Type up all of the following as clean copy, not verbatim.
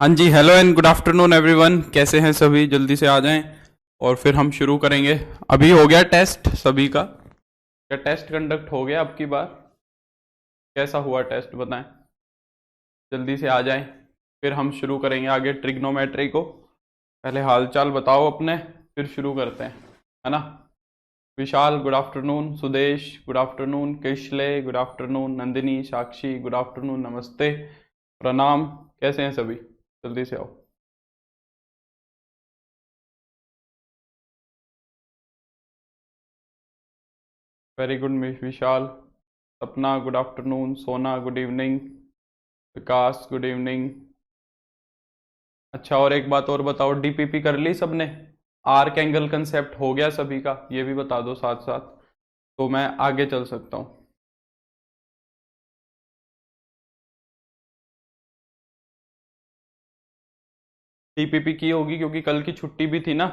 हाँ जी, hello and good afternoon everyone. कैसे हैं सभी? जल्दी से आ जाएं और फिर हम शुरू करेंगे। अभी हो गया टेस्ट सभी का? क्या टेस्ट कंडक्ट हो गया अब की बार? कैसा हुआ टेस्ट बताएं। जल्दी से आ जाएं, फिर हम शुरू करेंगे आगे ट्रिग्नोमेट्री को। पहले हालचाल बताओ अपने, फिर शुरू करते हैं, है ना। Vishal good afternoon, Sudesh good afternoon, Kishle good afternoon, Nandini, Sakshi good afternoon, नमस्ते, प्रणाम। कैसे हैं सभी? जल्दी से आओ। Very good miss Vishal. Sapna good afternoon, Sona good evening, Vikas good evening. अच्छा, और एक बात और बताओ, डीपीपी कर ली सबने? आर्क एंगल कंसेप्ट हो गया सभी का? ये भी बता दो साथ साथ, तो मैं आगे चल सकता हूँ। डीपीपी की होगी क्योंकि कल की छुट्टी भी थी ना,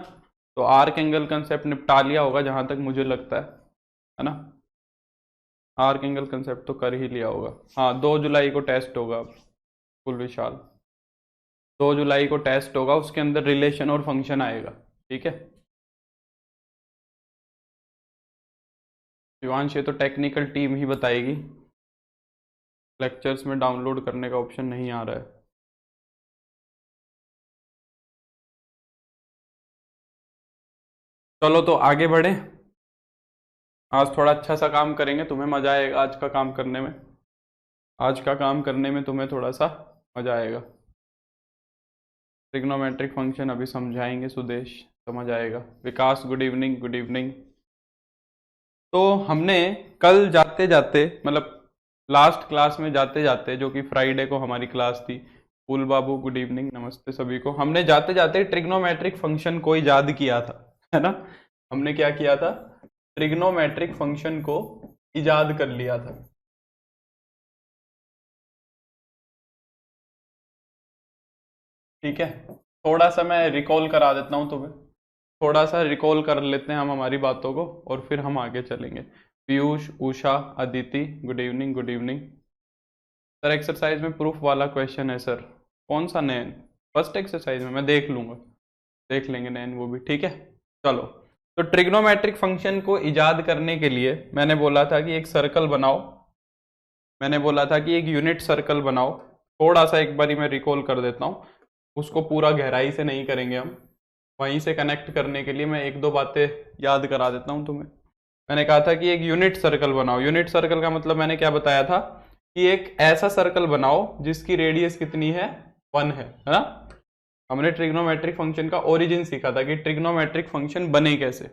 तो आर्क एंगल कंसेप्ट निपटा लिया होगा जहां तक मुझे लगता है ना। आर्क एंगल कंसेप्ट तो कर ही लिया होगा। हाँ, 2 जुलाई को टेस्ट होगा अब। कुल विशाल, 2 जुलाई को टेस्ट होगा, उसके अंदर रिलेशन और फंक्शन आएगा। ठीक है शिवांश, ये तो टेक्निकल टीम ही बताएगी। लेक्चर्स में डाउनलोड करने का ऑप्शन नहीं आ रहा है। चलो तो आगे बढ़े। आज थोड़ा अच्छा सा काम करेंगे, तुम्हें मजा आएगा आज का काम करने में। आज का काम करने में तुम्हें थोड़ा सा मजा आएगा। ट्रिग्नोमेट्रिक फंक्शन अभी समझाएंगे सुदेश, समझ आएगा। विकास गुड इवनिंग, गुड इवनिंग। तो हमने कल जाते जाते, मतलब लास्ट क्लास में जाते जाते, जो कि फ्राइडे को हमारी क्लास थी, फूल बाबू गुड इवनिंग, नमस्ते सभी को, हमने जाते जाते ट्रिग्नोमेट्रिक फंक्शन को इजाद किया था, है ना। हमने क्या किया था? ट्रिग्नोमेट्रिक फंक्शन को इजाद कर लिया था। ठीक है, थोड़ा सा मैं रिकॉल करा देता हूँ तुम्हें। थोड़ा सा रिकॉल कर लेते हैं हम हमारी बातों को, और फिर हम आगे चलेंगे। Piyush, Usha, Aditi good evening, good evening. Sir exercise में प्रूफ वाला क्वेश्चन है सर। कौन सा नैन? फर्स्ट एक्सरसाइज में मैं देख लूंगा, देख लेंगे नैन वो भी। ठीक है, चलो। तो ट्रिग्नोमेट्रिक फंक्शन को इजाद करने के लिए मैंने बोला था कि एक सर्कल बनाओ। मैंने बोला था कि एक यूनिट सर्कल बनाओ। थोड़ा सा एक बारी मैं रिकॉल कर देता हूँ, उसको पूरा गहराई से नहीं करेंगे हम। वहीं से कनेक्ट करने के लिए मैं एक दो बातें याद करा देता हूँ तुम्हें। मैंने कहा था कि एक यूनिट सर्कल बनाओ। यूनिट सर्कल का मतलब मैंने क्या बताया था? कि एक ऐसा सर्कल बनाओ जिसकी रेडियस कितनी है? 1 है ना। हमने ट्रिग्नोमेट्रिक फंक्शन का ओरिजिन सीखा था कि ट्रिग्नोमेट्रिक फंक्शन बने कैसे।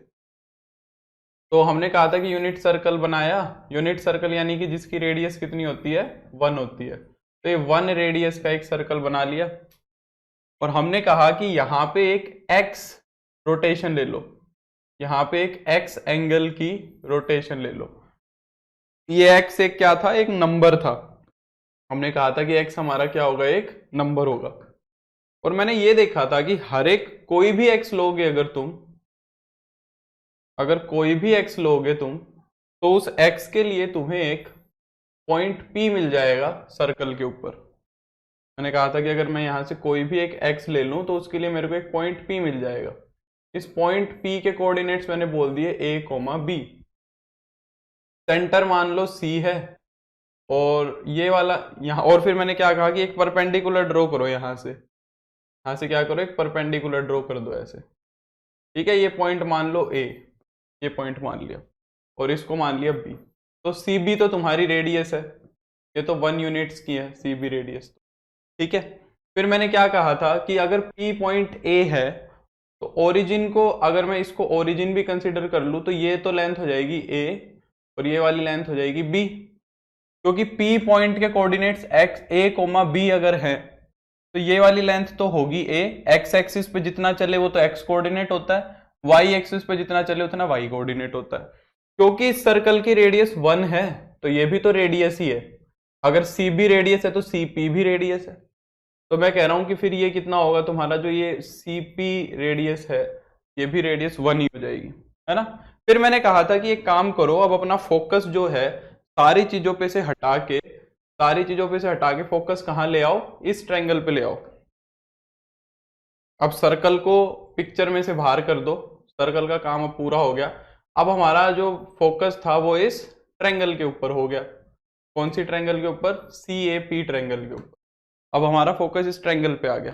तो हमने कहा था कि यूनिट सर्कल बनाया। यूनिट सर्कल यानी कि जिसकी रेडियस कितनी होती है? 1 होती है। तो ये 1 रेडियस का एक सर्कल बना लिया, और हमने कहा कि यहां पे एक एक्स रोटेशन ले लो। यहां पे एक एक्स एंगल की रोटेशन ले लो। ये एक्स एक क्या था? एक नंबर था। हमने कहा था कि एक्स हमारा क्या होगा? एक नंबर होगा। और मैंने ये देखा था कि हर एक कोई भी एक्स लोगे, अगर कोई भी एक्स लोगे तुम, तो उस एक्स के लिए तुम्हें एक पॉइंट पी मिल जाएगा सर्कल के ऊपर। मैंने कहा था कि अगर मैं यहां से कोई भी एक एक्स ले लूं तो उसके लिए मेरे को एक पॉइंट पी मिल जाएगा। इस पॉइंट पी के कोऑर्डिनेट्स मैंने बोल दिए ए कोमा बी। सेंटर मान लो सी है, और ये वाला यहाँ, और फिर मैंने क्या कहा कि एक परपेंडिकुलर ड्रॉ करो यहाँ से क्या करो? एक परपेंडिकुलर ड्रॉ कर दो ऐसे। ठीक है, ये पॉइंट मान लो ए, ये पॉइंट मान लिया, और इसको मान लिया बी। तो सी बी तो तुम्हारी रेडियस है, ये तो 1 यूनिट्स की है सी बी रेडियस। ठीक है, फिर मैंने क्या कहा था कि अगर पी पॉइंट ए है, तो ओरिजिन को, अगर मैं इसको ओरिजिन भी कंसिडर कर लूं, तो ये तो लेंथ हो जाएगी ए, और ये वाली लेंथ हो जाएगी बी। क्योंकि पी पॉइंट के कोऑर्डिनेट्स एक्स ए कोमा बी अगर है, तो ये वाली लेंथ तो होगी ए। एक्स एक्सिस पे जितना चले वो तो एक्स कोऑर्डिनेट होता है, वाई एक्सिस पे जितना चले उतना वाई कोऑर्डिनेट होता है। क्योंकि इस सर्कल की रेडियस 1 है, तो ये भी तो रेडियस ही है। अगर सी बी रेडियस है तो सी पी भी रेडियस है। तो मैं कह रहा हूं कि फिर ये कितना होगा तुम्हारा? जो ये सी पी रेडियस है, ये भी रेडियस 1 ही हो जाएगी, है ना। फिर मैंने कहा था कि एक काम करो, अब अपना फोकस जो है सारी चीजों पे से हटा के, सारी चीजों पे से हटा के फोकस कहाँ ले आओ? इस ट्रायंगल पे ले आओ। अब सर्कल को पिक्चर में से बाहर कर दो, सर्कल का काम अब पूरा हो गया। अब हमारा जो फोकस था वो इस ट्रायंगल के ऊपर हो गया। कौन सी ट्रायंगल के ऊपर? CAP ट्रायंगल के ऊपर। अब हमारा फोकस इस ट्रायंगल पे आ गया,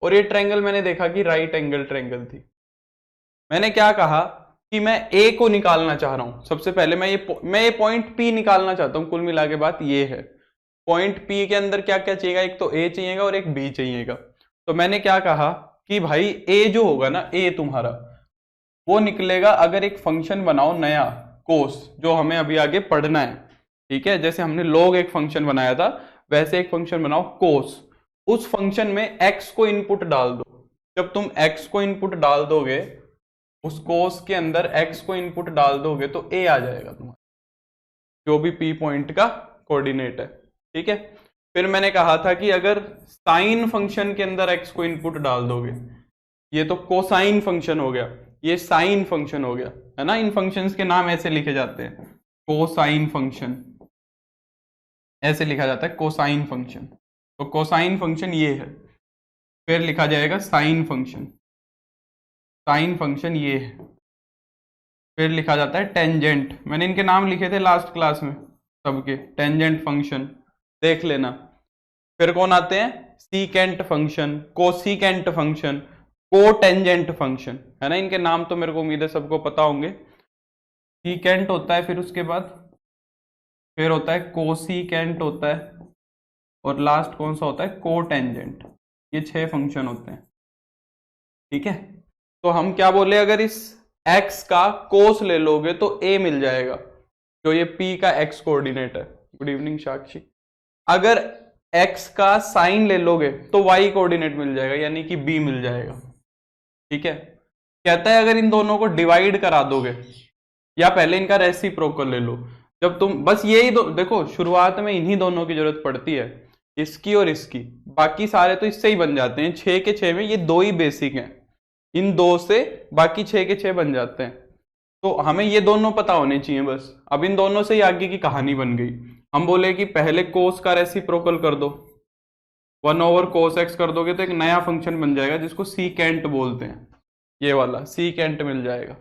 और ये ट्रायंगल मैंने देखा कि राइट एंगल ट्रायंगल थी। मैंने क्या कहा कि मैं ए को निकालना चाह रहा हूं। सबसे पहले मैं ये पॉइंट पी निकालना चाहता हूं। कुल मिला के बात ये है, पॉइंट पी के अंदर क्या क्या चाहिएगा? एक तो ए चाहिएगा और एक बी चाहिएगा। तो मैंने क्या कहा कि भाई ए जो होगा ना, ए तुम्हारा वो निकलेगा अगर एक फंक्शन बनाओ नया कोस, जो हमें अभी आगे पढ़ना है। ठीक है, जैसे हमने log एक फंक्शन बनाया था, वैसे एक फंक्शन बनाओ कोस। उस फंक्शन में x को इनपुट डाल दो। जब तुम x को इनपुट डाल दोगे, उस कोस के अंदर x को इनपुट डाल दोगे तो a आ जाएगा तुम्हारा, जो भी p पॉइंट का कोऑर्डिनेट है। ठीक है, फिर मैंने कहा था कि अगर साइन फंक्शन के अंदर x को इनपुट डाल दोगे, ये तो कोसाइन फंक्शन हो गया, ये साइन फंक्शन हो गया, है ना। इन फंक्शंस के नाम ऐसे लिखे जाते हैं, कोसाइन फंक्शन ऐसे लिखा जाता है, कोसाइन फंक्शन। तो कोसाइन फंक्शन ये है। फिर लिखा जाएगा साइन फंक्शन, साइन फंक्शन ये है। फिर लिखा जाता है टेंजेंट, मैंने इनके नाम लिखे थे लास्ट क्लास में सबके, टेंजेंट फंक्शन देख लेना। फिर कौन आते हैं? Secant function, cosecant function, cotangent function, है ना। इनके नाम तो मेरे को उम्मीद है सबको पता होंगे। सीकेंट होता है, फिर उसके बाद फिर होता है कोसीकेंट होता है, और लास्ट कौन सा होता है? कोटेंजेंट। ये 6 फंक्शन होते हैं। ठीक है, तो हम क्या बोले, अगर इस x का कोस ले लोगे तो a मिल जाएगा, जो ये p का x कोऑर्डिनेट है। गुड इवनिंग साक्षी। अगर x का साइन ले लोगे तो y कोऑर्डिनेट मिल जाएगा, यानी कि b मिल जाएगा। ठीक है, कहता है अगर इन दोनों को डिवाइड करा दोगे, या पहले इनका रेसिप्रोकल ले लो। जब तुम बस यही दो देखो, शुरुआत में इन्हीं दोनों की जरूरत पड़ती है, इसकी और इसकी, बाकी सारे तो इससे ही बन जाते हैं। 6 के 6 में ये 2 ही बेसिक हैं, इन 2 से बाकी 6 के 6 बन जाते हैं। तो हमें ये दोनों पता होने चाहिए बस। अब इन दोनों से ही आगे की कहानी बन गई। हम बोले कि पहले कोस का रेसिप्रोकल कर दो, 1/cos x कर दोगे तो एक नया फंक्शन बन जाएगा जिसको सीकेंट बोलते हैं। ये वाला सीकेंट मिल जाएगा।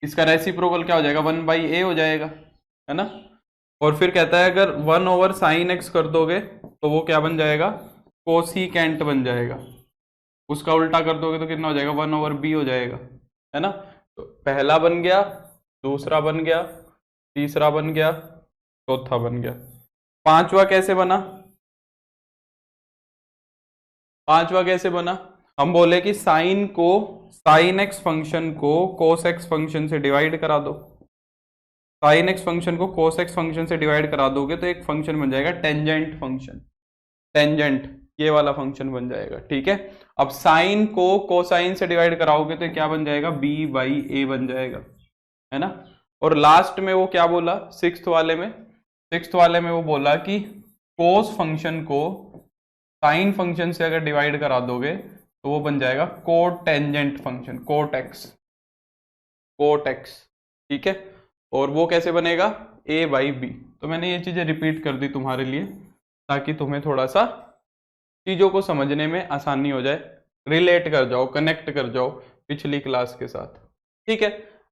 इसका रेसिप्रोकल क्या हो जाएगा? 1/a हो जाएगा, है ना। और फिर कहता है अगर 1/sin x कर दोगे तो वो क्या बन जाएगा? कोसीकेंट बन जाएगा। उसका उल्टा कर दोगे तो कितना हो जाएगा? 1/b हो जाएगा, है ना। तो पहला बन गया, दूसरा बन गया, तीसरा बन गया, चौथा बन गया। पांचवा कैसे बना? पांचवा कैसे बना? हम बोले कि साइन x फंक्शन को cos x फंक्शन से डिवाइड करा दो। साइन x फंक्शन को cos x फंक्शन से डिवाइड करा दोगे तो एक फंक्शन बन जाएगा टेंजेंट फंक्शन, टेंजेंट ये वाला फंक्शन बन जाएगा। ठीक है, अब साइन को कोसाइन से डिवाइड कराओगे तो क्या बन जाएगा? b/a बन जाएगा, है ना। और लास्ट में वो क्या बोला? सिक्स्थ वाले में वो बोला कि कोस फंक्शन को साइन फंक्शन से अगर डिवाइड करा दोगे तो वो बन जाएगा कोटेंजेंट फंक्शन, कोटेक्स। ठीक है, और वो कैसे बनेगा? a/b। तो मैंने ये चीजें रिपीट कर दी तुम्हारे लिए ताकि तुम्हें थोड़ा सा चीजों को समझने में आसानी हो जाए, रिलेट कर जाओ, कनेक्ट कर जाओ पिछली क्लास के साथ। ठीक है,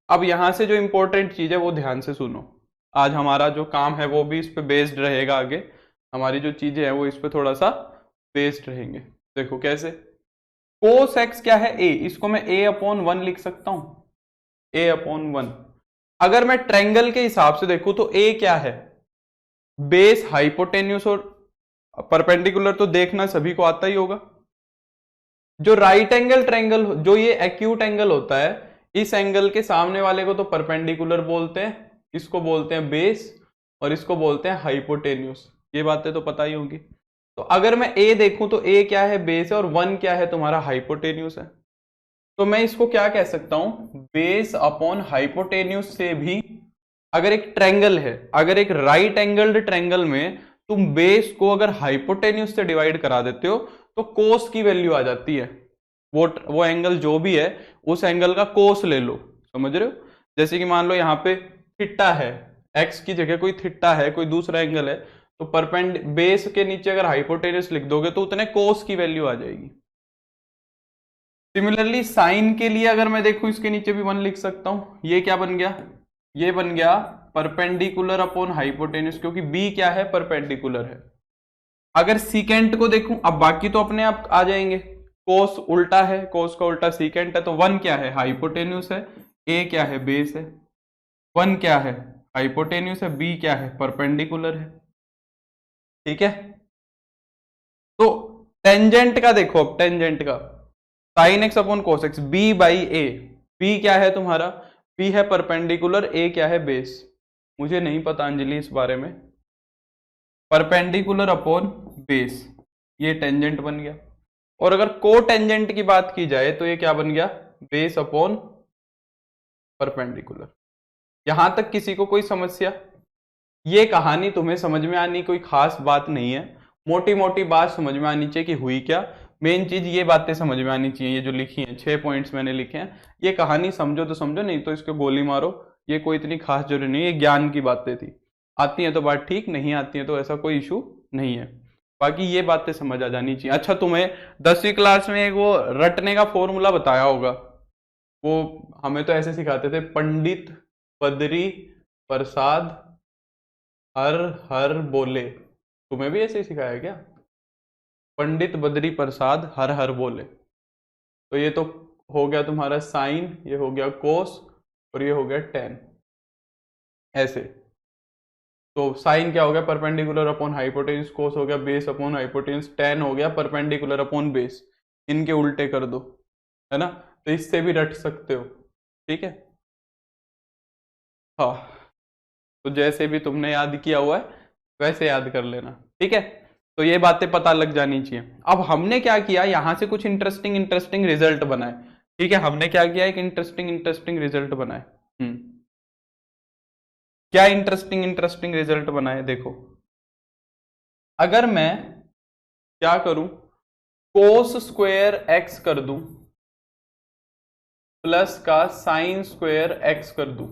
अब यहां से जो इंपॉर्टेंट चीज है वो ध्यान से सुनो। आज हमारा जो काम है वो भी इस पे बेस्ड रहेगा, आगे हमारी जो चीजें हैं वो इस पे थोड़ा सा बेस्ड रहेंगे। देखो कैसे, cos x क्या है? a, इसको मैं a/1 लिख सकता हूं, a/1। अगर मैं ट्रायंगल के हिसाब से देखूं तो a क्या है? बेस, हाइपोटेन्यूस और परपेंडिकुलर तो देखना सभी को आता ही होगा। जो राइट एंगल ट्रायंगल, जो ये एक्यूट एंगल होता है, इस एंगल के सामने वाले को तो परपेंडिकुलर बोलते हैं, इसको बोलते हैं बेस, और इसको बोलते हैं हाइपोटेन्यूस। ये बातें तो पता ही होंगी। तो अगर मैं a देखूं तो a क्या है? बेस है, और 1 क्या है? तुम्हारा हाइपोटेन्यूस है। तो मैं इसको क्या कह सकता हूं? बेस अपॉन हाइपोटेन्यूस से भी, अगर एक ट्रायंगल है, अगर एक राइट एंगल्ड ट्रायंगल में तुम बेस को अगर हाइपोटेन्यूस से डिवाइड करा देते हो तो कोस की वैल्यू आ जाती है। वो एंगल जो भी है उस एंगल का कोस ले लो, समझ रहे हो। जैसे कि मान लो यहाँ पे थीटा है, एक्स की जगह कोई थीटा है, कोई दूसरा एंगल है, तो बेस के नीचे अगर हाइपोटेन्यूस लिख दोगे तो उतने कोस की वैल्यू आ जाएगी। सिमिलरली साइन के लिए अगर मैं देखूं, इसके नीचे भी 1 लिख सकता हूं। ये क्या बन गया, ये बन गया परपेंडिकुलर अपॉन हाइपोटेन्यूज, क्योंकि बी क्या है, परपेंडिकुलर है। अगर सीकेंट को देखूं, अब बाकी तो अपने आप आ जाएंगे। कोस उल्टा है, कोस का उल्टा सीकेंट है, तो 1 क्या है, हाइपोटेन्यूज है, ए क्या है, बेस है। 1 क्या है, हाइपोटेन्यूज है, बी क्या है, परपेंडिकुलर है। ठीक है, तो टेंजेंट का देखो, अब टेंजेंट का sine x upon cos x, b by a. B क्या है तुम्हारा, बी है परपेंडिकुलर, ए क्या है, बेस। मुझे नहीं पता अंजलि इस बारे में। परपेंडिकुलर अपॉन बेस, ये टेंजेंट बन गया। और अगर को टेंजेंट की बात की जाए तो ये क्या बन गया, बेस अपॉन परपेंडिकुलर। यहां तक किसी को कोई समस्या? ये कहानी तुम्हें समझ में आनी कोई खास बात नहीं है, मोटी मोटी बात समझ में आनी चाहिए कि हुई क्या। मेन चीज ये बातें समझ में आनी चाहिए, ये जो लिखी है 6 पॉइंट्स मैंने लिखे हैं, ये कहानी समझो तो समझो, नहीं तो इसको गोली मारो। ये कोई इतनी खास जरूरी नहीं है, ये ज्ञान की बातें थी। आती है तो बात ठीक, नहीं आती है तो ऐसा कोई इशू नहीं है। बाकी ये बातें समझ आ जानी चाहिए। अच्छा, तुम्हें 10वीं क्लास में एक वो रटने का फॉर्मूला बताया होगा, वो हमें तो ऐसे सिखाते थे, पंडित बद्री प्रसाद हर हर बोले। तुम्हें भी ऐसे ही सिखाया क्या, पंडित बद्री प्रसाद हर हर बोले? तो ये तो हो गया तुम्हारा साइन, ये हो गया कोस, और ये हो गया टेन, ऐसे। तो साइन क्या हो गया, परपेंडिकुलर अपॉन हाइपोटेन्यूज, कोस हो गया बेस अपॉन हाइपोटेन्यूज, टेन हो गया परपेंडिकुलर अपॉन बेस। इनके उल्टे कर दो, है ना, तो इससे भी रट सकते हो। ठीक है, हाँ, तो जैसे भी तुमने याद किया हुआ है वैसे याद कर लेना। ठीक है, तो ये बातें पता लग जानी चाहिए। अब हमने क्या किया, यहां से कुछ इंटरेस्टिंग इंटरेस्टिंग रिजल्ट बनाए। ठीक है, हमने क्या किया, एक इंटरेस्टिंग इंटरेस्टिंग रिजल्ट बनाए। क्या इंटरेस्टिंग इंटरेस्टिंग रिजल्ट बनाए, देखो। अगर मैं क्या करूं, कोस स्क्वायर एक्स कर दूं प्लस का साइन स्क्वायर एक्स कर दूं,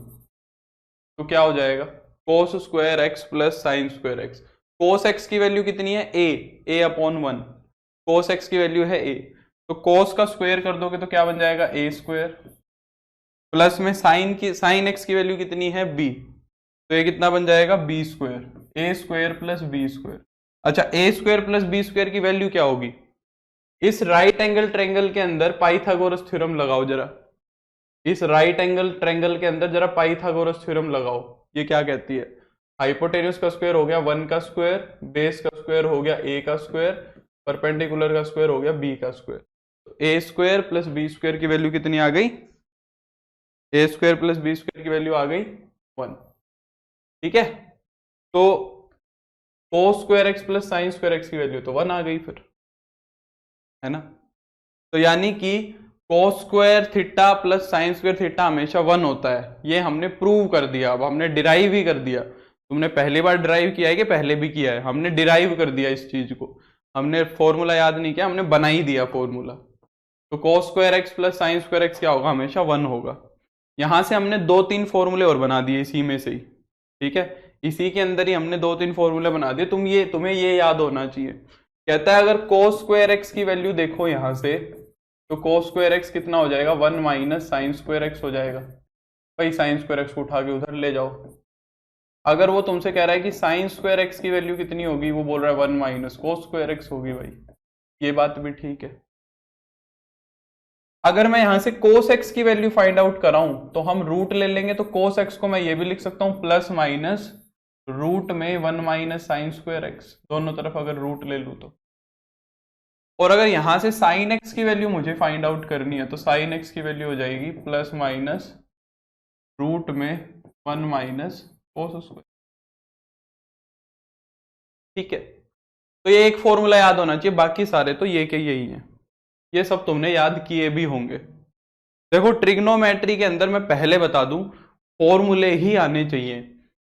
तो क्या हो जाएगा, cos square x plus sine square x. Cos x की वैल्यू कितनी है, ए अपॉन 1। कोस एक्स की वैल्यू है ए, तो कोस का स्क्वायर कर दोगे तो क्या बन जाएगा, ए स्क्वायर, प्लस में साइन एक्स की वैल्यू कितनी है, बी, तो ये कितना बन जाएगा, बी स्क्वायर, ए स्क्वायर प्लस बी स्क्वायर। अच्छा, ए स्क्वायर प्लस बी स्क्वायर की वैल्यू क्या होगी, इस राइट एंगल ट्रेंगल के अंदर पाइथागोरस थ्योरम लगाओ जरा। इस राइट एंगल ट्रेंगल के अंदर जरा पाइथागोरस थ्योरम लगाओ। ये क्या कहती है, हाइपोटेन्यूज का स्क्वायर हो गया 1 का स्क्वायर, बेस का स्क्वायर हो गया ए का स्क्वायर, परपेंडिकुलर का स्क्वायर हो गया बी का स्क्वायर। तो ए स्क्वायर प्लस बी स्क्वायर की वैल्यू कितनी आ गई, ए स्क्वायर प्लस बी स्क्वायर की वैल्यू आ गई 1। ठीक है, तो cos square x plus sine square x की वैल्यू तो 1 आ गई फिर, है ना। तो यानी कि cos square theta plus sine square theta हमेशा 1 होता है, ये हमने प्रूव कर दिया। अब हमने डिराइव ही कर दिया। तुमने पहली बार डिराइव किया है कि पहले भी किया है, हमने डिराइव कर दिया इस चीज को। हमने फॉर्मूला याद नहीं किया, हमने बना ही दिया फॉर्मूला। तो cos square x plus sine square x क्या होगा, हमेशा 1 होगा। यहां से हमने 2-3 फॉर्मूले और बना दिए इसी में से ही। ठीक है, इसी के अंदर ही हमने 2-3 फॉर्मूले बना दिए। तुम्हें ये याद होना चाहिए। कहता है अगर कोस स्क्वायर एक्स की वैल्यू देखो यहां से, तो कोस स्क्वायर एक्स कितना हो जाएगा, 1 माइनस साइन स्क्वायर एक्स हो जाएगा। भाई साइन स्क्वायर एक्स को उठा के उधर ले जाओ। अगर वो तुमसे कह रहा है कि साइन स्क्वायर एक्स की वैल्यू कितनी होगी, वो बोल रहा है 1 माइनस कोस स्क्वायर एक्स होगी, भाई ये बात भी ठीक है। अगर मैं यहां से कोस एक्स की वैल्यू फाइंड आउट कराऊं तो हम रूट ले लेंगे, तो कोस एक्स को मैं ये भी लिख सकता हूं प्लस माइनस रूट में 1 माइनस साइन स्क्वायर एक्स, दोनों तरफ अगर रूट ले लूं तो। और अगर यहां से साइन एक्स की वैल्यू मुझे फाइंड आउट करनी है, तो साइन एक्स की वैल्यू हो जाएगी प्लस माइनस रूट में 1 माइनस कोस स्क्वायर। ठीक है, तो ये एक फॉर्मूला याद होना चाहिए, बाकी सारे तो ये के यही हैं। ये सब तुमने याद किए भी होंगे। देखो ट्रिग्नोमेट्री के अंदर मैं पहले बता दूं, फॉर्मूले ही आने चाहिए।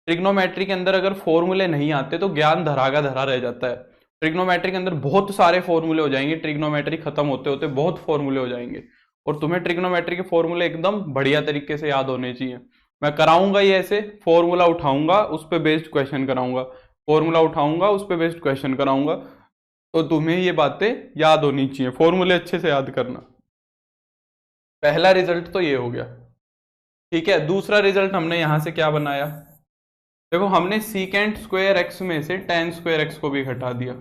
ट्रिग्नोमेट्री के अंदर अगर फॉर्मूले नहीं आते तो ज्ञान धरा का धरा रह जाता है। ट्रिग्नोमेट्री के अंदर बहुत सारे फॉर्मूले हो जाएंगे, ट्रिग्नोमेट्री खत्म होते होते बहुत फॉर्मूले हो जाएंगे, और तुम्हें ट्रिग्नोमेट्री के फॉर्मूले एकदम बढ़िया तरीके से याद होने चाहिए। मैं कराऊंगा ये ऐसे, फॉर्मूला उठाऊंगा उस पर बेस्ड क्वेश्चन कराऊंगा, फॉर्मूला उठाऊंगा उस पर बेस्ड क्वेश्चन कराऊंगा। तो तुम्हें ये बातें याद होनी चाहिए, फॉर्मूले अच्छे से याद करना। पहला रिजल्ट तो ये हो गया, ठीक है। दूसरा रिजल्ट हमने यहां से क्या बनाया, देखो हमने सीकेंट स्क्वायर एक्स में से टेन स्क्वायर एक्स को भी घटा दिया,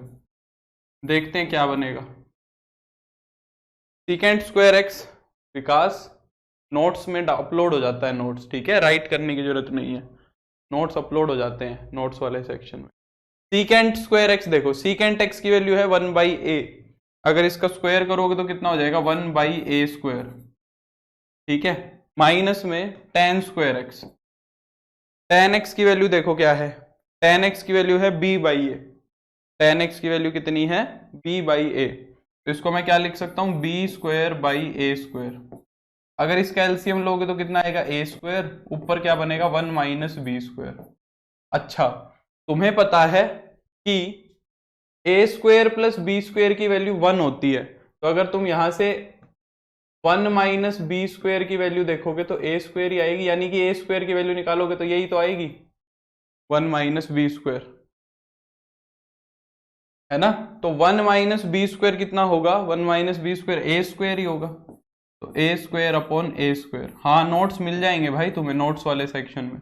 देखते हैं क्या बनेगा। सीकेंट स्क्वायर एक्स, विकास नोट्स में अपलोड हो जाता है नोट्स, ठीक है, राइट करने की जरूरत नहीं है, नोट्स अपलोड हो जाते हैं नोट्स वाले सेक्शन में। सीकेंट स्क्वायर एक्स, देखो सीकेंट एक्स की वैल्यू है 1/a, अगर इसका स्क्वायर करोगे तो कितना हो जाएगा 1/a स्क्वायर, ठीक है, माइनस में ten square x. Ten x की वैल्यू देखो क्या है, टेन एक्स की वैल्यू है b/a, टेन एक्स की वैल्यू कितनी है b/a, तो इसको मैं क्या लिख सकता हूं b²/a स्क्वायर। अगर इसका एलसीएम लोगे तो कितना आएगा a स्क्वायर, ऊपर क्या बनेगा 1 - b स्क्वायर। अच्छा, तुम्हें पता है कि a square plus b square की वैल्यू 1 होती है, तो अगर तुम यहां से 1 - b स्क्वायर की वैल्यू देखोगे तो a स्क्वायर ही आएगी, यानी कि a स्क्वायर की वैल्यू निकालोगे तो यही तो आएगी 1 - b स्क्वायर, है ना। तो 1 - b स्क्वायर कितना होगा, 1 - b स्क्वायर a स्क्वायर ही होगा, तो a square upon a square. हाँ, नोट्स मिल जाएंगे भाई तुम्हें नोट्स वाले सेक्शन में,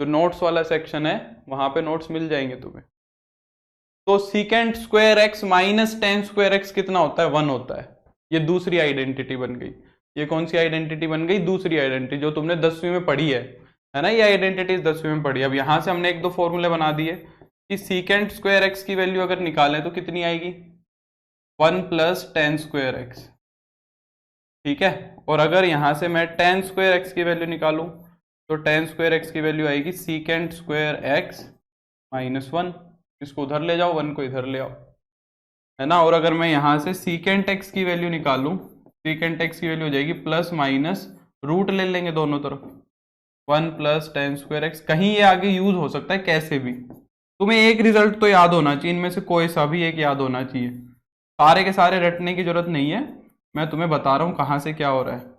जो नोट्स वाला सेक्शन है वहां पे नोट्स मिल जाएंगे तुम्हें। तो secant square x minus ten square x कितना होता है, 1 होता है। ये दूसरी आइडेंटिटी बन गई। ये कौन सी आइडेंटिटी बन गई, दूसरी आइडेंटिटी जो तुमने 10वीं में पढ़ी है ना, ये आइडेंटिटी 10वीं में पढ़ी। अब यहां से हमने एक दो फॉर्मूले बना दिए कि सीकेंट स्क्वायर एक्स की वैल्यू अगर निकालें तो कितनी आएगी 1 + टेन स्क्वायर एक्स, ठीक है। और अगर यहां से मैं टेन स्क्वायर एक्स की वैल्यू निकालूं तो टेन स्क्वायर एक्स की वैल्यू आएगी सीकेंट स्क्वायर एक्स -1, इसको उधर ले जाओ, 1 को इधर ले आओ, है ना। और अगर मैं यहां से सीकेंट एक्स की वैल्यू निकालूं, सीकेंट एक्स की वैल्यू हो जाएगी प्लस माइनस रूट ले लेंगे दोनों तरफ, 1 + टेन स्क्वायर एक्स। कहीं ये आगे यूज हो सकता है कैसे भी, तुम्हें एक रिजल्ट तो याद होना चाहिए, इनमें से कोई सा भी एक याद होना चाहिए, सारे के सारे रटने की जरूरत नहीं है, मैं तुम्हें बता रहा हूं कहां से क्या हो रहा है।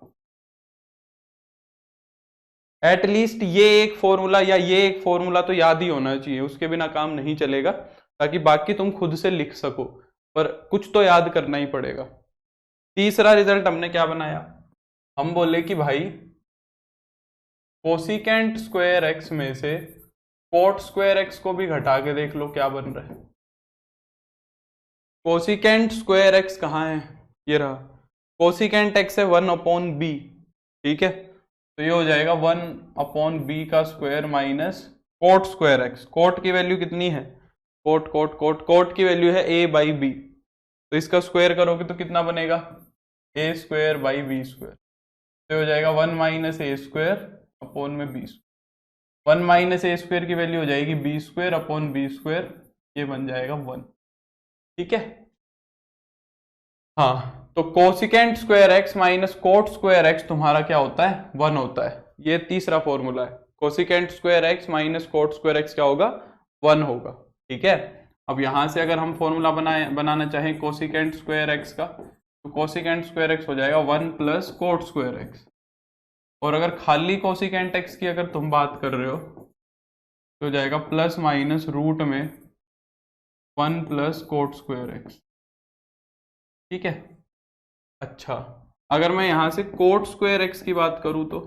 एटलीस्ट ये एक फॉर्मूला या ये एक फॉर्मूला तो याद ही होना चाहिए, उसके बिना काम नहीं चलेगा, ताकि बाकी तुम खुद से लिख सको, पर कुछ तो याद करना ही पड़ेगा। तीसरा रिजल्ट हमने क्या बनाया, हम बोले कि भाई कोसिकेंट स्क्वायर एक्स में से कोट स्क्वायर एक्स को भी घटा के देख लो क्या बन रहा है। कोसिकेंट स्क्वायर एक्स कहाँ है, ये रहा, कोसिकेंट एक्स है 1/b, ठीक है, तो ये हो जाएगा 1/b का square minus cot square x. Cot की वैल्यू कितनी है, कोट कोट कोट कोट की वैल्यू है a/b, तो इसका स्क्वायर करोगे तो कितना बनेगा a²/b स्क्वायर, तो हो जाएगा 1 - a स्क्वायर अपॉन में b स्क्वायर। 1 - a स्क्वायर की वैल्यू हो जाएगी b square upon b square, ये बन जाएगा 1, ठीक है। हाँ, तो cosecant square x minus cot square x तुम्हारा क्या होता है 1 होता है, ये तीसरा फॉर्मूला है। Cosecant square x minus cot square x क्या होगा 1 होगा, ठीक है। अब यहां से अगर हम फॉर्मूला बनाना चाहें कोसिकेंट स्क्वायर एक्स का, तो कोसिकेंट स्क्वायर एक्स हो जाएगा 1 + कोट स्क्वायर एक्स, और अगर खाली कोसिकेंट एक्स की अगर तुम बात कर रहे हो तो हो जाएगा प्लस माइनस रूट में 1 + कोट स्क्वायर एक्स, ठीक है। अच्छा, अगर मैं यहां से कोट स्क्वायर एक्स की बात करूं तो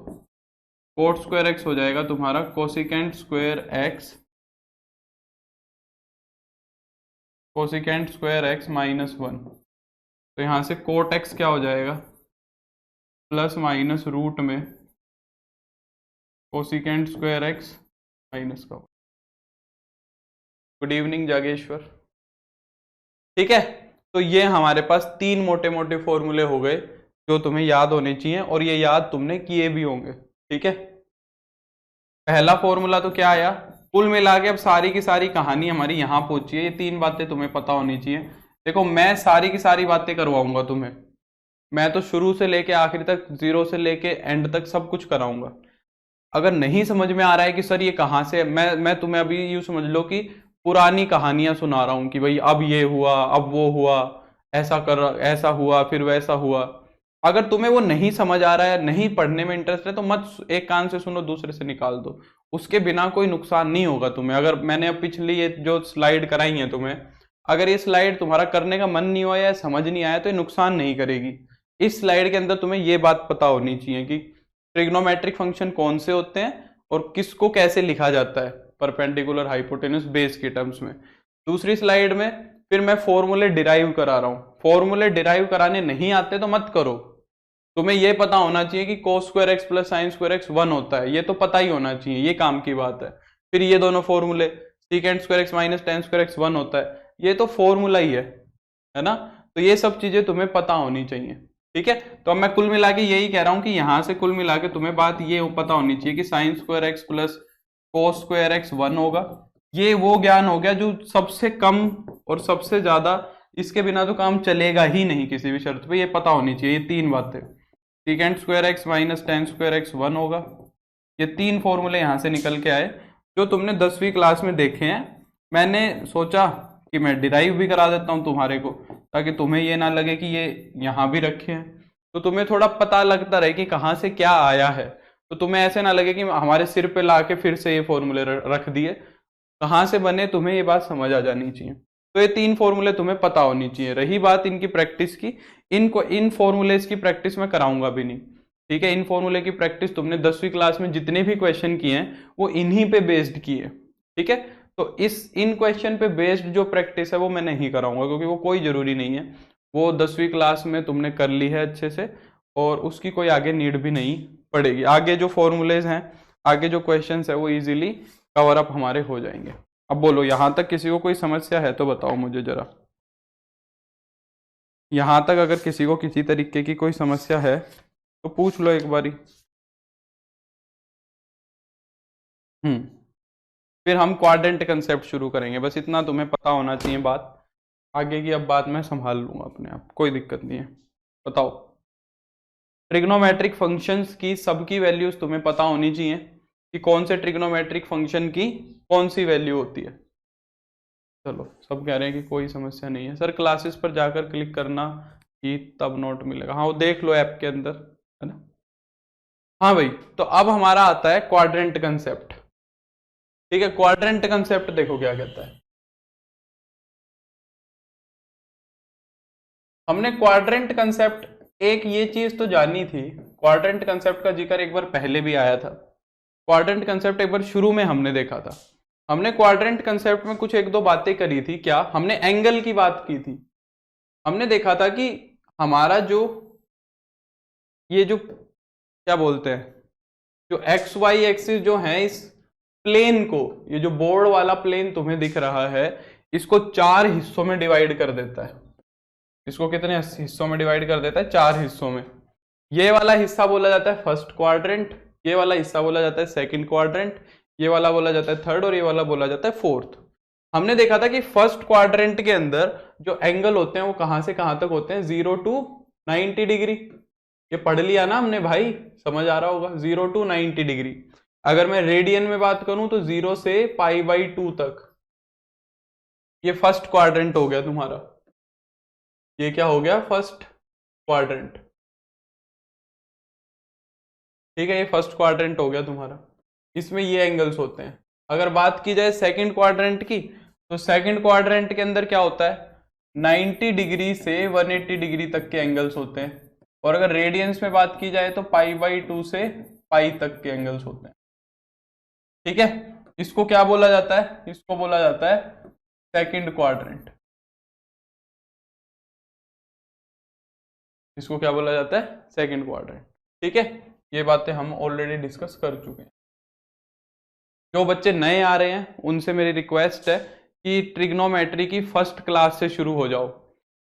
कोट स्क्वायर एक्स हो जाएगा तुम्हारा cosecant square x, cosecant square x -1, तो यहां से कोट एक्स क्या हो जाएगा प्लस माइनस रूट में कोसिकेंट स्क्वायर एक्स माइनस का। गुड इवनिंग जागेश्वर, ठीक है। तो ये हमारे पास तीन मोटे मोटे फॉर्मूले हो गए जो तुम्हें याद होने चाहिए, और ये याद तुमने किए भी होंगे, ठीक है। पहला फॉर्मूला तो क्या आया, कुल मिला के अब सारी की सारी कहानी हमारी यहां पहुंची है, ये तीन बातें तुम्हें पता होनी चाहिए। देखो मैं सारी की सारी बातें करवाऊंगा तुम्हें, मैं तो शुरू से लेके आखिर तक, जीरो से लेके एंड तक सब कुछ कराऊंगा। अगर नहीं समझ में आ रहा है कि सर ये कहां से, मैं तुम्हें अभी यूं समझ लो कि पुरानी कहानियां सुना रहा हूं कि भाई अब ये हुआ, अब वो हुआ, ऐसा हुआ फिर वैसा हुआ। अगर तुम्हें वो नहीं समझ आ रहा है, नहीं पढ़ने में इंटरेस्ट है, तो मत, एक कान से सुनो दूसरे से निकाल दो, उसके बिना कोई नुकसान नहीं होगा तुम्हें। अगर मैंने अब पिछली ये जो स्लाइड कराई है तुम्हें, अगर ये स्लाइड तुम्हारा करने का मन नहीं हुआ या समझ नहीं आया तो ये नुकसान नहीं करेगी। इस स्लाइड के अंदर तुम्हें ये बात पता होनी चाहिए कि ट्रिग्नोमेट्रिक फंक्शन कौन से होते हैं और किसको कैसे लिखा जाता है परपेंडिकुलर हाइपोटेन्यूज बेस के टर्म्स में। दूसरी स्लाइड में फिर मैं फॉर्मूले डिराइव करा रहा हूं। फॉर्मूले डिराइव कराने नहीं आते तो मत करो, तुम्हें ये पता होना चाहिए कि cos square x plus sine square x 1 होता है, ये तो पता ही होना चाहिए, ये काम की बात है। फिर ये दोनों फॉर्मूले secant square x minus ten square x 1 होता है, ये तो फॉर्मूला ही है ना। तो ये सब चीजें तुम्हें पता होनी चाहिए, ठीक है। तो अब मैं कुल मिला के यही कह रहा हूं कि यहां से कुल मिला के तुम्हें बात ये पता होनी चाहिए कि sine square x plus cos square x 1 होगा। ये वो ज्ञान हो गया जो सबसे कम और सबसे ज्यादा, इसके बिना तो काम चलेगा ही नहीं किसी भी शर्त पे, ये पता होनी चाहिए। ये तीन बातें, secant square x minus ten square x 1 होगा। ये तीन फॉर्मूले यहां से निकल के आए जो तुमने 10वीं क्लास में देखे हैं। मैंने सोचा कि मैं डिराइव भी करा देता हूं तुम्हारे को, ताकि तुम्हें ये ना लगे कि ये यहां भी रखे हैं, तो तुम्हें थोड़ा पता लगता रहे कि कहाँ से क्या आया है। तो तुम्हें ऐसे ना लगे कि हमारे सिर पे लाके फिर से ये फॉर्मूले रख दिए, कहाँ से बने तुम्हें ये बात समझ आ जानी चाहिए। तो ये तीन फॉर्मूले तुम्हें पता होनी चाहिए। रही बात इनकी प्रैक्टिस की, इन फॉर्मूलेस की प्रैक्टिस मैं कराऊंगा भी नहीं, ठीक है। इन फॉर्मूले की प्रैक्टिस तुमने 10वीं क्लास में जितने भी क्वेश्चन किए हैं वो इन्हीं पे बेस्ड किए, ठीक है। तो इन क्वेश्चन पे बेस्ड जो प्रैक्टिस है वो मैं नहीं कराऊंगा, क्योंकि वो कोई जरूरी नहीं है, वो 10वीं क्लास में तुमने कर ली है अच्छे से, और उसकी कोई आगे नीड भी नहीं पड़ेगी। आगे जो फॉर्मूलेज हैं, आगे जो क्वेश्चन है वो इजीली कवर अप हमारे हो जाएंगे। अब बोलो, यहां तक किसी को कोई समस्या है तो बताओ मुझे जरा। यहां तक अगर किसी को किसी तरीके की कोई समस्या है तो पूछ लो एक बारी। फिर हम क्वाड्रेंट कंसेप्ट शुरू करेंगे, बस इतना तुम्हें पता होना चाहिए बात। आगे की अब बात मैं संभाल लूंगा अपने आप, कोई दिक्कत नहीं है। बताओ, ट्रिग्नोमेट्रिक फंक्शंस की सबकी वैल्यूज तुम्हें पता होनी चाहिए कि कौन से ट्रिग्नोमेट्रिक फंक्शन की कौन सी वैल्यू होती है। चलो, सब कह रहे हैं कि कोई समस्या नहीं है। सर क्लासेस पर जाकर क्लिक करना कि तब नोट मिलेगा, हाँ वो देख लो ऐप के अंदर, है ना। हाँ भाई, तो अब हमारा आता है क्वाड्रेंट कंसेप्ट, ठीक है। क्वाड्रेंट कंसेप्ट देखो क्या कहता है। हमने क्वाड्रेंट कंसेप्ट, एक ये चीज तो जानी थी, क्वाड्रेंट कंसेप्ट का जिक्र एक बार पहले भी आया था। क्वाड्रेंट कंसेप्ट एक बार शुरू में हमने देखा था। हमने क्वाड्रेंट कंसेप्ट में कुछ एक दो बातें करी थी। क्या, हमने एंगल की बात की थी। हमने देखा था कि हमारा जो ये जो क्या बोलते हैं, जो एक्स वाई एक्सिस जो है, इस प्लेन को, ये जो बोर्ड वाला प्लेन तुम्हें दिख रहा है, इसको चार हिस्सों में डिवाइड कर देता है। इसको कितने हिस्सों में डिवाइड कर देता है? चार हिस्सों में। ये वाला हिस्सा बोला जाता है फर्स्ट क्वाड्रेंट, ये वाला हिस्सा बोला जाता है सेकंड क्वाड्रेंट, ये वाला बोला जाता है थर्ड, और ये वाला बोला जाता है फोर्थ। हमने देखा था कि फर्स्ट क्वाड्रेंट के अंदर जो एंगल होते हैं वो कहां से कहां तक होते हैं? 0 to 90 डिग्री। ये पढ़ लिया ना हमने भाई, समझ आ रहा होगा। 0 to 90 डिग्री। अगर मैं रेडियन में बात करूं तो 0 से π/2 तक। ये फर्स्ट क्वाड्रेंट हो गया तुम्हारा। ये क्या हो गया? फर्स्ट क्वाड्रेंट, ठीक है। ये फर्स्ट क्वाड्रेंट हो गया तुम्हारा, इसमें ये एंगल्स होते हैं। अगर बात की जाए सेकंड क्वाड्रेंट की, तो सेकंड क्वाड्रेंट के अंदर क्या होता है? 90 डिग्री से 180 डिग्री तक के एंगल्स होते हैं। और अगर रेडियंस में बात की जाए तो π/2 से पाई तक के एंगल्स होते हैं, ठीक है। इसको क्या बोला जाता है? इसको बोला जाता है सेकंड क्वाड्रेंट। इसको क्या बोला जाता है? सेकंड क्वाड्रेंट, ठीक है। ये बातें हम ऑलरेडी डिस्कस कर चुके हैं। जो बच्चे नए आ रहे हैं उनसे मेरी रिक्वेस्ट है कि ट्रिग्नोमेट्री की फर्स्ट क्लास से शुरू हो जाओ,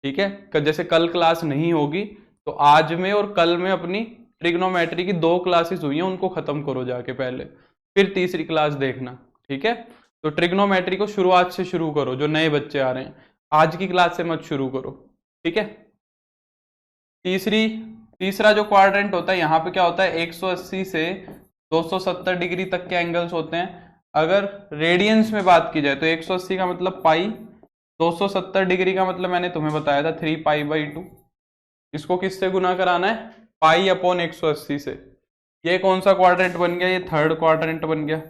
ठीक है। जैसे कल क्लास नहीं होगी तो आज में और कल में अपनी ट्रिग्नोमेट्री की 2 क्लासेस हुई हैं, उनको खत्म करो जाके पहले, फिर तीसरी क्लास देखना, ठीक है। तो ट्रिग्नोमेट्री को शुरुआत से शुरू करो। जो नए बच्चे आ रहे हैं, आज की क्लास से मत शुरू करो, ठीक है। तीसरा जो क्वाड्रेंट होता है, यहाँ पे क्या होता है? 180 से 270 डिग्री तक के एंगल्स होते हैं। अगर रेडियंस में बात की जाए तो 180 का मतलब पाई, 270 डिग्री का मतलब मैंने तुम्हें बताया था 3π/2। इसको किससे गुना कराना है? π/180 से। ये कौन सा क्वाड्रेंट बन गया? ये थर्ड क्वाड्रेंट बन गया।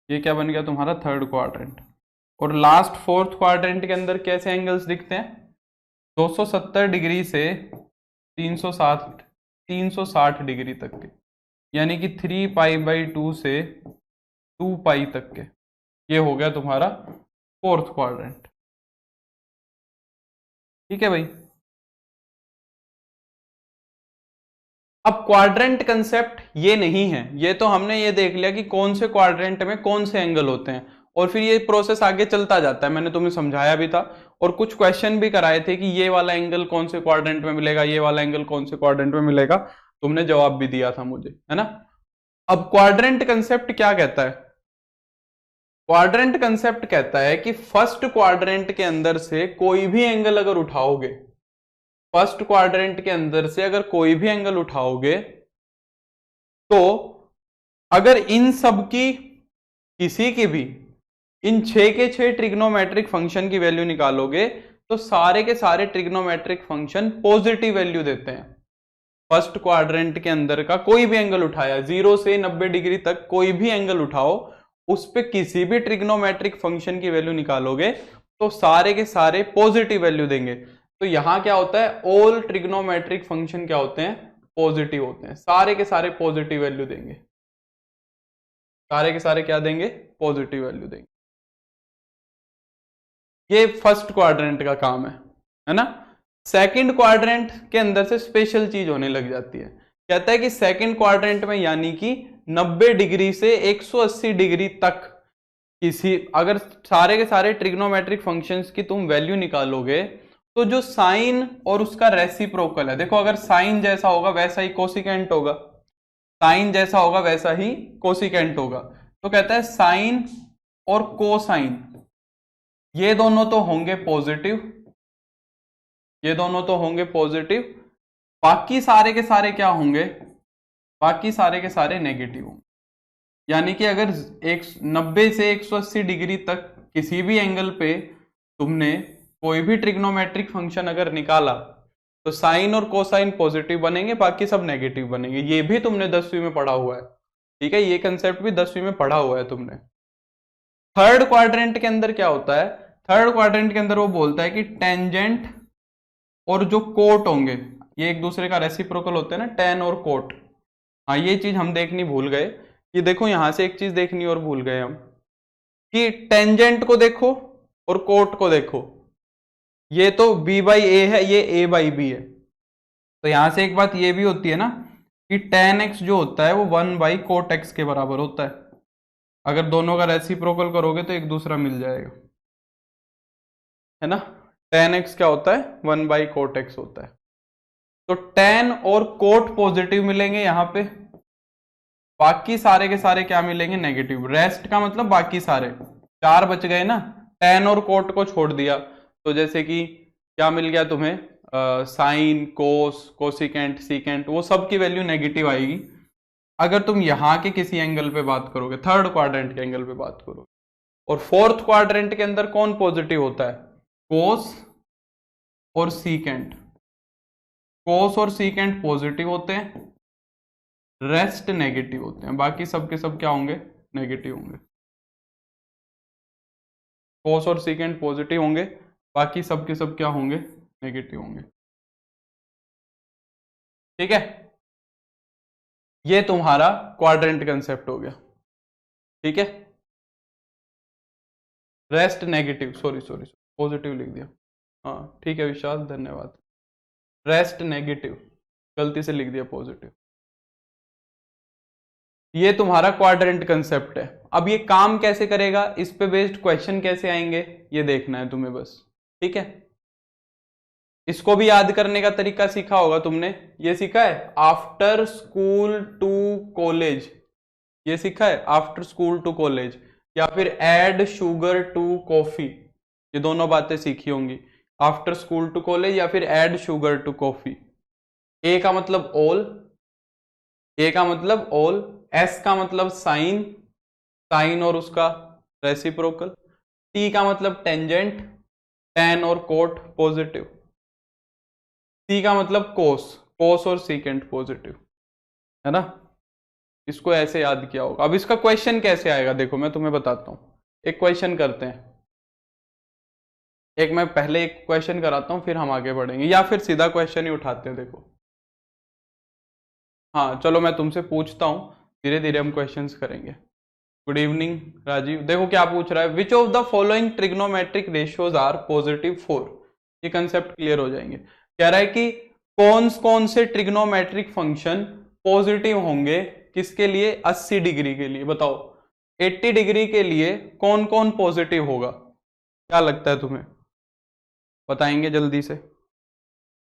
ये क्या बन गया तुम्हारा? Third quadrant. और लास्ट फोर्थ क्वाड्रेंट के अंदर कैसे एंगल्स दिखते हैं? 270 डिग्री से 360 360 डिग्री तक के, यानी कि 3π/2 से 2π तक के। ये हो गया तुम्हारा फोर्थ क्वाड्रेंट। ठीक है भाई। अब क्वाड्रेंट कंसेप्ट ये नहीं है, ये तो हमने ये देख लिया कि कौन से क्वाड्रेंट में कौन से एंगल होते हैं, और फिर ये प्रोसेस आगे चलता जाता है। मैंने तुम्हें समझाया भी था और कुछ क्वेश्चन भी कराए थे कि ये वाला एंगल कौन से क्वाड्रेंट में मिलेगा, ये वाला एंगल कौन से क्वाड्रेंट में मिलेगा, तुमने जवाब भी दिया था मुझे, है ना। अब क्वाड्रेंट कंसेप्ट क्या कहता है? क्वाड्रेंट कंसेप्ट कहता है कि फर्स्ट क्वाड्रेंट के अंदर से कोई भी एंगल अगर उठाओगे, फर्स्ट क्वाड्रेंट के अंदर से अगर कोई भी एंगल उठाओगे, तो अगर इन सब की किसी की भी इन 6 के 6 ट्रिग्नोमेट्रिक फंक्शन की वैल्यू निकालोगे, तो सारे के सारे ट्रिग्नोमेट्रिक फंक्शन पॉजिटिव वैल्यू देते हैं। फर्स्ट क्वाड्रेंट के अंदर का कोई भी एंगल उठाया, 0 से 90 डिग्री तक कोई भी एंगल उठाओ, उस पे किसी भी ट्रिग्नोमेट्रिक फंक्शन की वैल्यू निकालोगे तो सारे के सारे पॉजिटिव वैल्यू देंगे। तो यहां क्या होता है, ऑल ट्रिग्नोमेट्रिक फंक्शन क्या होते हैं, पॉजिटिव होते हैं, सारे के सारे पॉजिटिव वैल्यू देंगे, सारे के सारे क्या देंगे, पॉजिटिव वैल्यू देंगे। ये फर्स्ट क्वाड्रेंट का काम है ना। सेकंड क्वाड्रेंट के अंदर से स्पेशल चीज होने लग जाती है। कहता है कि सेकंड क्वाड्रेंट में यानी कि 90 डिग्री से 180 डिग्री तक किसी, अगर सारे के सारे ट्रिग्नोमेट्रिक फंक्शंस की तुम वैल्यू निकालोगे, तो जो साइन और उसका रेसिप्रोकल है, देखो अगर साइन जैसा होगा वैसा ही कोसिकेंट होगा, साइन जैसा होगा वैसा ही कोसिकेंट होगा। तो कहता है साइन और कोसाइन ये दोनों तो होंगे पॉजिटिव, ये दोनों तो होंगे पॉजिटिव, बाकी सारे के सारे क्या होंगे, बाकी सारे के सारे नेगेटिव होंगे। यानी कि अगर 90 से 180 डिग्री तक किसी भी एंगल पे तुमने कोई भी ट्रिग्नोमेट्रिक फंक्शन अगर निकाला, तो साइन और कोसाइन पॉजिटिव बनेंगे, बाकी सब नेगेटिव बनेंगे। ये भी तुमने 10वीं में पढ़ा हुआ है, ठीक है, ये कंसेप्ट भी 10वीं में पढ़ा हुआ है तुमने। थर्ड क्वाड्रेंट के अंदर क्या होता है, थर्ड क्वाड्रेंट के अंदर वो बोलता है कि टेंजेंट और जो कोट होंगे ये एक दूसरे का रेसिप्रोकल होते हैं ना, टेन और कोट। हाँ, ये चीज हम देखनी भूल गए, ये देखो यहां से एक चीज देखनी और भूल गए हम, कि टेंजेंट को देखो और कोट को देखो, ये तो b/a है, ये a/b है। तो यहां से एक बात ये भी होती है ना कि tan x जो होता है वो 1/cot x के बराबर होता है। अगर दोनों का रेसिप्रोकल करोगे तो एक दूसरा मिल जाएगा, है ना। tan x क्या होता है, 1/cot x होता है। तो tan और कोट पॉजिटिव मिलेंगे यहां पे, बाकी सारे के सारे क्या मिलेंगे, नेगेटिव। रेस्ट का मतलब बाकी सारे, 4 बच गए ना, tan और कोट को छोड़ दिया, तो जैसे कि क्या मिल गया तुम्हें, साइन, कोस, कोसिकेंट, सीकेंट, वो सब की वैल्यू नेगेटिव आएगी। अगर तुम यहां के किसी एंगल पे बात करोगे, थर्ड क्वाड्रेंट के एंगल पे बात करोगे, और फोर्थ क्वाड्रेंट के अंदर कौन पॉजिटिव होता है, कोस और सीकेंट, कोस और सीकेंट पॉजिटिव होते हैं, रेस्ट नेगेटिव होते हैं, बाकी सब के सब क्या होंगे, नेगेटिव होंगे। कोस और सीकेंट पॉजिटिव होंगे, बाकी सब के सब क्या होंगे, नेगेटिव होंगे। ठीक है, ये तुम्हारा क्वाड्रेंट कंसेप्ट हो गया। ठीक है, रेस्ट नेगेटिव, सॉरी पॉजिटिव लिख दिया, हाँ ठीक है विशाल, धन्यवाद। रेस्ट नेगेटिव, गलती से लिख दिया पॉजिटिव। ये तुम्हारा क्वाड्रेंट कंसेप्ट है। अब ये काम कैसे करेगा, इस पे बेस्ड क्वेश्चन कैसे आएंगे, ये देखना है तुम्हें बस। ठीक है, इसको भी याद करने का तरीका सीखा होगा तुमने, ये सीखा है आफ्टर स्कूल टू कॉलेज, ये सीखा है आफ्टर स्कूल टू कॉलेज, या फिर ऐड शुगर टू कॉफी, ये दोनों बातें सीखी होंगी, आफ्टर स्कूल टू कॉलेज या फिर ऐड शुगर टू कॉफी। ए का मतलब ऑल, ए का मतलब ऑल, एस का मतलब साइन, साइन और उसका रेसिप्रोकल, टी का मतलब टेंजेंट, टेन और कोट पॉजिटिव, सी का मतलब कोस, कोस और सीकेंट पॉजिटिव, है ना। इसको ऐसे याद किया होगा। अब इसका क्वेश्चन कैसे आएगा, देखो मैं तुम्हें बताता हूं, एक क्वेश्चन करते हैं, एक मैं पहले एक क्वेश्चन कराता हूं फिर हम आगे बढ़ेंगे, या फिर सीधा क्वेश्चन ही उठाते हैं। देखो हाँ चलो मैं तुमसे पूछता हूँ, धीरे धीरे हम क्वेश्चंस करेंगे। Good evening Rajiv. देखो क्या पूछ रहा है, which of the following trigonometric ratios are positive 4। ये कंसेप्ट क्लियर हो जाएंगे। कह रहा है कि कौन से ट्रिग्नोमेट्रिक फंक्शन पॉजिटिव होंगे किसके लिए, 80 डिग्री के लिए। बताओ 80 डिग्री के लिए कौन कौन पॉजिटिव होगा, क्या लगता है तुम्हें, बताएंगे जल्दी से।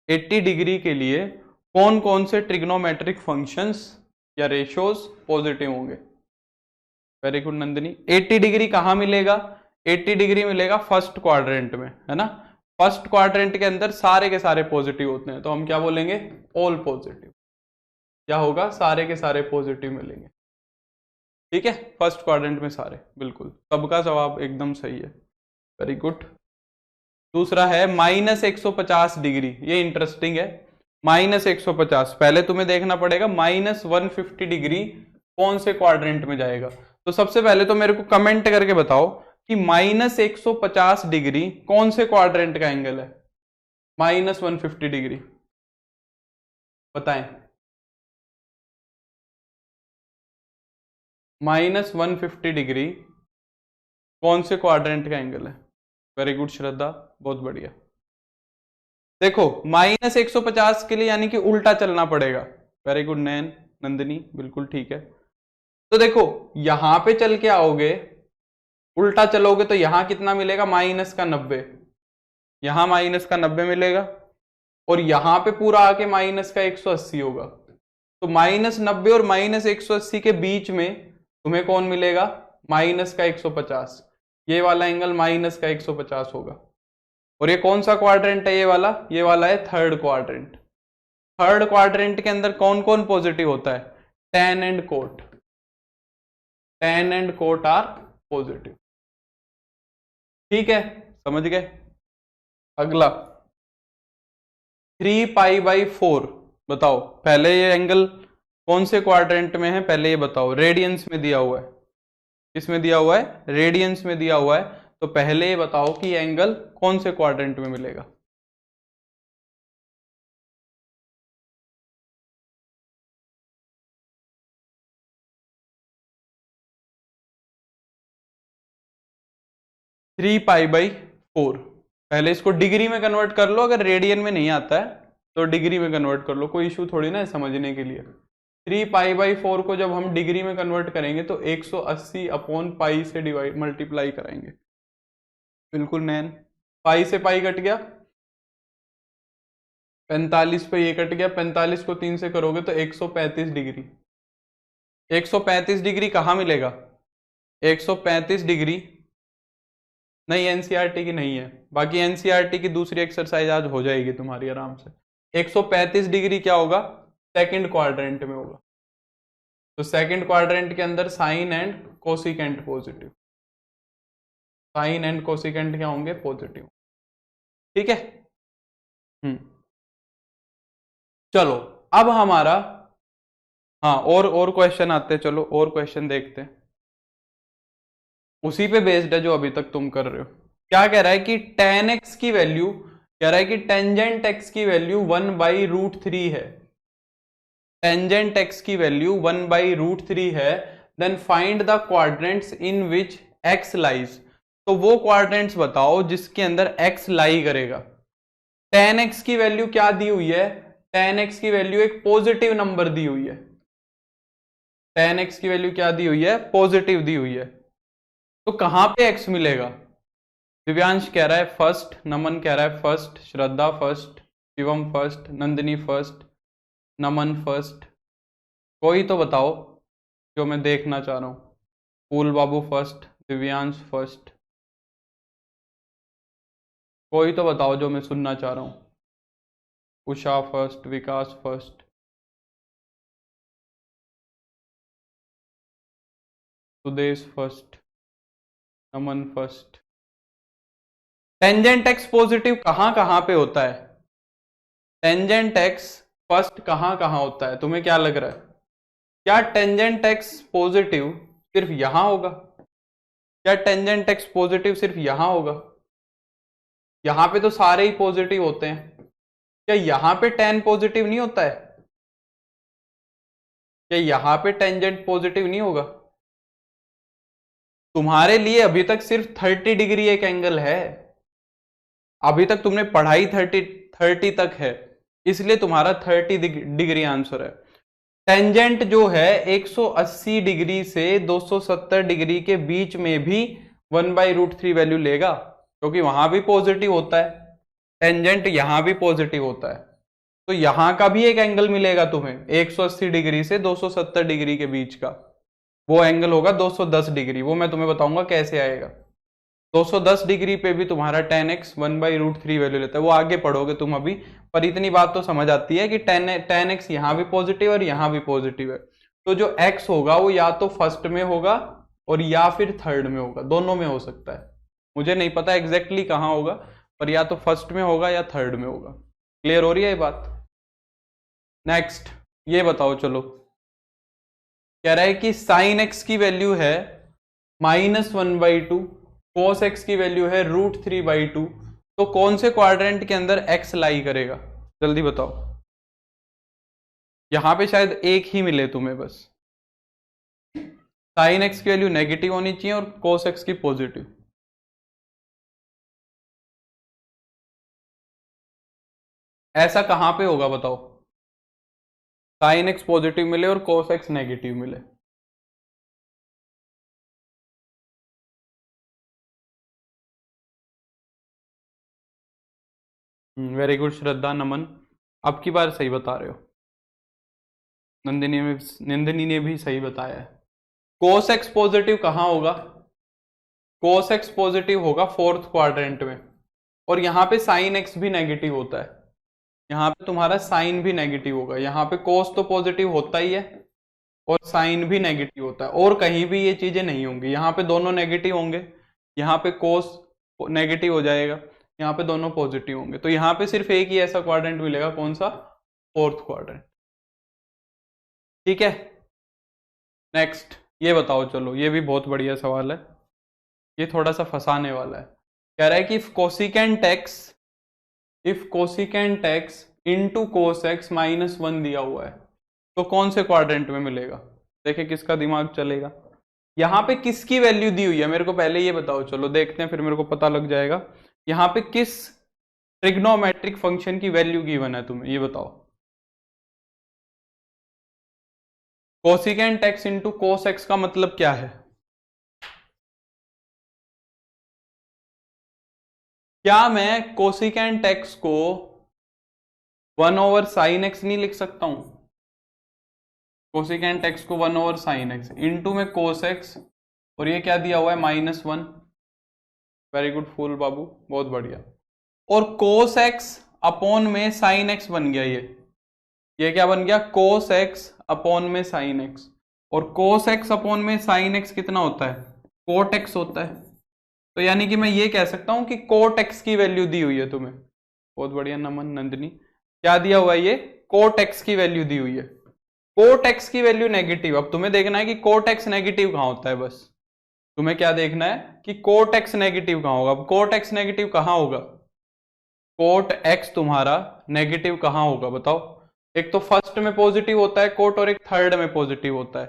80 डिग्री के लिए कौन से ट्रिग्नोमेट्रिक फंक्शंस या रेशियोज पॉजिटिव होंगे। Very good Nandini. 80 डिग्री कहां मिलेगा, 80 डिग्री मिलेगा फर्स्ट क्वाड्रेंट में, है ना। फर्स्ट क्वाड्रेंट के अंदर सारे के सारे पॉजिटिव होते हैं, तो हम क्या बोलेंगे, ऑल पॉजिटिव। क्या होगा, सारे के सारे पॉजिटिव मिलेंगे। ठीक है, फर्स्ट क्वाड्रेंट में सारे, बिल्कुल सबका जवाब एकदम सही है। Very good. दूसरा है -150 डिग्री, ये इंटरेस्टिंग है। -150, पहले तुम्हें देखना पड़ेगा -150 डिग्री कौन से क्वाड्रेंट में जाएगा। तो सबसे पहले तो मेरे को कमेंट करके बताओ कि -150 डिग्री कौन से क्वाड्रेंट का एंगल है, -150 डिग्री बताएं। -150 डिग्री कौन से क्वाड्रेंट का एंगल है। वेरी गुड श्रद्धा, बहुत बढ़िया। देखो -150 के लिए यानी कि उल्टा चलना पड़ेगा। वेरी गुड नैन नंदिनी, बिल्कुल ठीक है। तो देखो यहां पे चल के आओगे, उल्टा चलोगे तो यहां कितना मिलेगा, -90। यहां -90 मिलेगा और यहां पे पूरा आके -180 होगा। तो -90 और -180 के बीच में तुम्हें कौन मिलेगा, -150। ये वाला एंगल -150 होगा। और ये कौन सा क्वाड्रेंट है, ये वाला है थर्ड क्वाड्रेंट। थर्ड क्वाड्रेंट के अंदर कौन कौन पॉजिटिव होता है, tan and cot. tan and cot are positive. ठीक है, समझ गए। अगला 3π/4, बताओ पहले ये एंगल कौन से क्वाड्रेंट में है, पहले ये बताओ। रेडियंस में दिया हुआ है, किसमें दिया हुआ है, रेडियंस में दिया हुआ है। तो पहले ये बताओ कि एंगल कौन से क्वाड्रेंट में मिलेगा। थ्री पाई बाई फोर, पहले इसको डिग्री में कन्वर्ट कर लो, अगर रेडियन में नहीं आता है तो डिग्री में कन्वर्ट कर लो, कोई इशू थोड़ी ना है समझने के लिए। 3π/4 को जब हम डिग्री में कन्वर्ट करेंगे तो 180/पाई से डिवाइड मल्टीप्लाई कराएंगे। बिल्कुल नैन, पाई से पाई कट गया, 45 पे ये कट गया, 45 को 3 से करोगे तो 135 डिग्री। 135 डिग्री कहां मिलेगा, 135 डिग्री नहीं, एनसीईआरटी की नहीं है, बाकी एनसीईआरटी की दूसरी एक्सरसाइज आज हो जाएगी तुम्हारी आराम से। 135 डिग्री क्या होगा, सेकंड क्वाड्रेंट में होगा। तो सेकंड क्वाड्रेंट के अंदर sine and cosecant positive, sine and cosecant क्या होंगे, पॉजिटिव। ठीक है। चलो अब हमारा, हाँ और क्वेश्चन आते हैं, चलो और क्वेश्चन देखते हैं। उसी पे बेस्ड है जो अभी तक तुम कर रहे हो। क्या कह रहा है कि tan x की वैल्यू, कह रहा है कि टेंजेंट x की वैल्यू 1/√3 है। टेंजेंट x की वैल्यू 1/√3 है। Then find the quadrants in which x lies. तो वो क्वाड्रेंट्स बताओ जिसके अंदर x लाई करेगा। tan x की वैल्यू क्या दी हुई है, tan x की वैल्यू एक पॉजिटिव नंबर दी हुई है। tan x की वैल्यू क्या दी हुई है, पॉजिटिव दी हुई है। तो कहां पे x मिलेगा, दिव्यांश कह रहा है फर्स्ट, नमन कह रहा है first, Shraddha first, Shivam first, Nandini first, Naman first. कोई तो बताओ जो मैं देखना चाह रहा हूं। फूल बाबू फर्स्ट, दिव्यांश फर्स्ट, कोई तो बताओ जो मैं सुनना चाह रहा हूं। Usha first, Vikas first, Sudesh first, Naman first. Tangent x positive कहां कहां पे होता है, टेंजेंट एक्स फर्स्ट कहां कहां होता है, तुम्हें क्या लग रहा है। क्या टेंजेंट एक्स पॉजिटिव सिर्फ यहां होगा, क्या टेंजेंट एक्स पॉजिटिव सिर्फ यहां होगा, यहां पे तो सारे ही पॉजिटिव होते हैं। क्या यहां पे tan पॉजिटिव नहीं होता है, क्या यहां पे टेंजेंट पॉजिटिव नहीं होगा? तुम्हारे लिए अभी तक सिर्फ 30 डिग्री एक एंगल है, अभी तक तुमने पढ़ाई 30 तक है, इसलिए तुम्हारा 30 डिग्री आंसर है। टेंजेंट जो है 180 डिग्री से 270 डिग्री के बीच में भी 1/√3 वैल्यू लेगा, क्योंकि वहां भी पॉजिटिव होता है, टेंजेंट यहां भी पॉजिटिव होता है, तो यहां का भी एक एंगल मिलेगा तुम्हें 180 डिग्री से 270 डिग्री के बीच का, वो एंगल होगा 210 डिग्री। वो मैं तुम्हें बताऊंगा कैसे आएगा। 210 डिग्री पे भी तुम्हारा tan x 1/√3 वैल्यू लेता है, वो आगे पढ़ोगे तुम अभी, पर इतनी बात तो समझ आती है कि tan x यहां भी पॉजिटिव और यहां भी पॉजिटिव है, तो जो x होगा वो या तो फर्स्ट में होगा और या फिर थर्ड में होगा, दोनों में हो सकता है, मुझे नहीं पता एग्जैक्टली कहां होगा, पर या तो फर्स्ट में होगा या थर्ड में होगा। क्लियर हो रही है ये बात? नेक्स्ट ये बताओ, चलो कह रहा है कि साइन x की वैल्यू है -1/2, cos x की वैल्यू है √3/2, तो कौन से क्वाड्रेंट के अंदर x लाई करेगा? जल्दी बताओ। यहां पे शायद एक ही मिले तुम्हें बस, साइन x की वैल्यू नेगेटिव होनी चाहिए और cos x की पॉजिटिव। ऐसा कहां पे होगा बताओ? साइन x पॉजिटिव मिले और cos x नेगेटिव मिले। वेरी गुड श्रद्धा, नमन, अब की बार सही बता रहे हो। नंदिनी ने भी सही बताया है। cos x पॉजिटिव कहां होगा? cos x पॉजिटिव होगा फोर्थ क्वाड्रेंट में, और यहां पे साइन x भी नेगेटिव होता है, यहां पे तुम्हारा साइन भी नेगेटिव होगा, यहां पे cos तो पॉजिटिव होता ही है और साइन भी नेगेटिव होता है, और कहीं भी ये चीजें नहीं होंगी, यहाँ पे दोनों नेगेटिव होंगे, यहाँ पे cos नेगेटिव हो जाएगा, यहाँ पे दोनों पॉजिटिव होंगे, तो यहाँ पे सिर्फ एक ही ऐसा क्वाड्रेंट मिलेगा, कौन सा? Fourth quadrant. ठीक है, नेक्स्ट ये बताओ, चलो ये भी बहुत बढ़िया सवाल है, ये थोड़ा सा फंसाने वाला है। कह रहा है कि if cosecant x into cos x -1 दिया हुआ है, तो कौन से क्वाड्रेंट में मिलेगा? देखिए किसका दिमाग चलेगा। यहाँ पे किसकी वैल्यू दी हुई है मेरे को पहले ये बताओ, चलो देखते हैं, फिर मेरे को पता लग जाएगा। यहाँ पे किस ट्रिग्नोमेट्रिक फंक्शन की वैल्यू गिवन है तुम्हें, ये बताओ। Cosecant x into cos x का मतलब क्या है? क्या मैं कोसिकेंट एक्स को 1/sin x नहीं लिख सकता हूं? कोसिकेंट एक्स को 1/sin x इंटू में कोस एक्स, और ये क्या दिया हुआ है -1। वेरी गुड फूल बाबू, बहुत बढ़िया। और कोस एक्स अपॉन में साइन एक्स बन गया, ये क्या बन गया? कोस एक्स अपॉन में साइन एक्स, और कोस एक्स अपॉन में साइन एक्स कितना होता है? कोट एक्स होता है, तो यानी कि मैं ये कह सकता हूं कि कोट एक्स की वैल्यू दी हुई है तुम्हें। बहुत बढ़िया नमन नंदिनी, क्या दिया हुआ है? ये कोट एक्स की वैल्यू दी हुई है, कोट एक्स की वैल्यू नेगेटिव। अब तुम्हें देखना है कि कोट एक्स नेगेटिव कहां होता है, बस तुम्हें क्या देखना है कि कोट एक्स नेगेटिव कहां होगा। अब कोट एक्स नेगेटिव कहां होगा? कोट एक्स तुम्हारा नेगेटिव कहां होगा बताओ? एक तो फर्स्ट में पॉजिटिव होता है कोट, और एक थर्ड में पॉजिटिव होता है।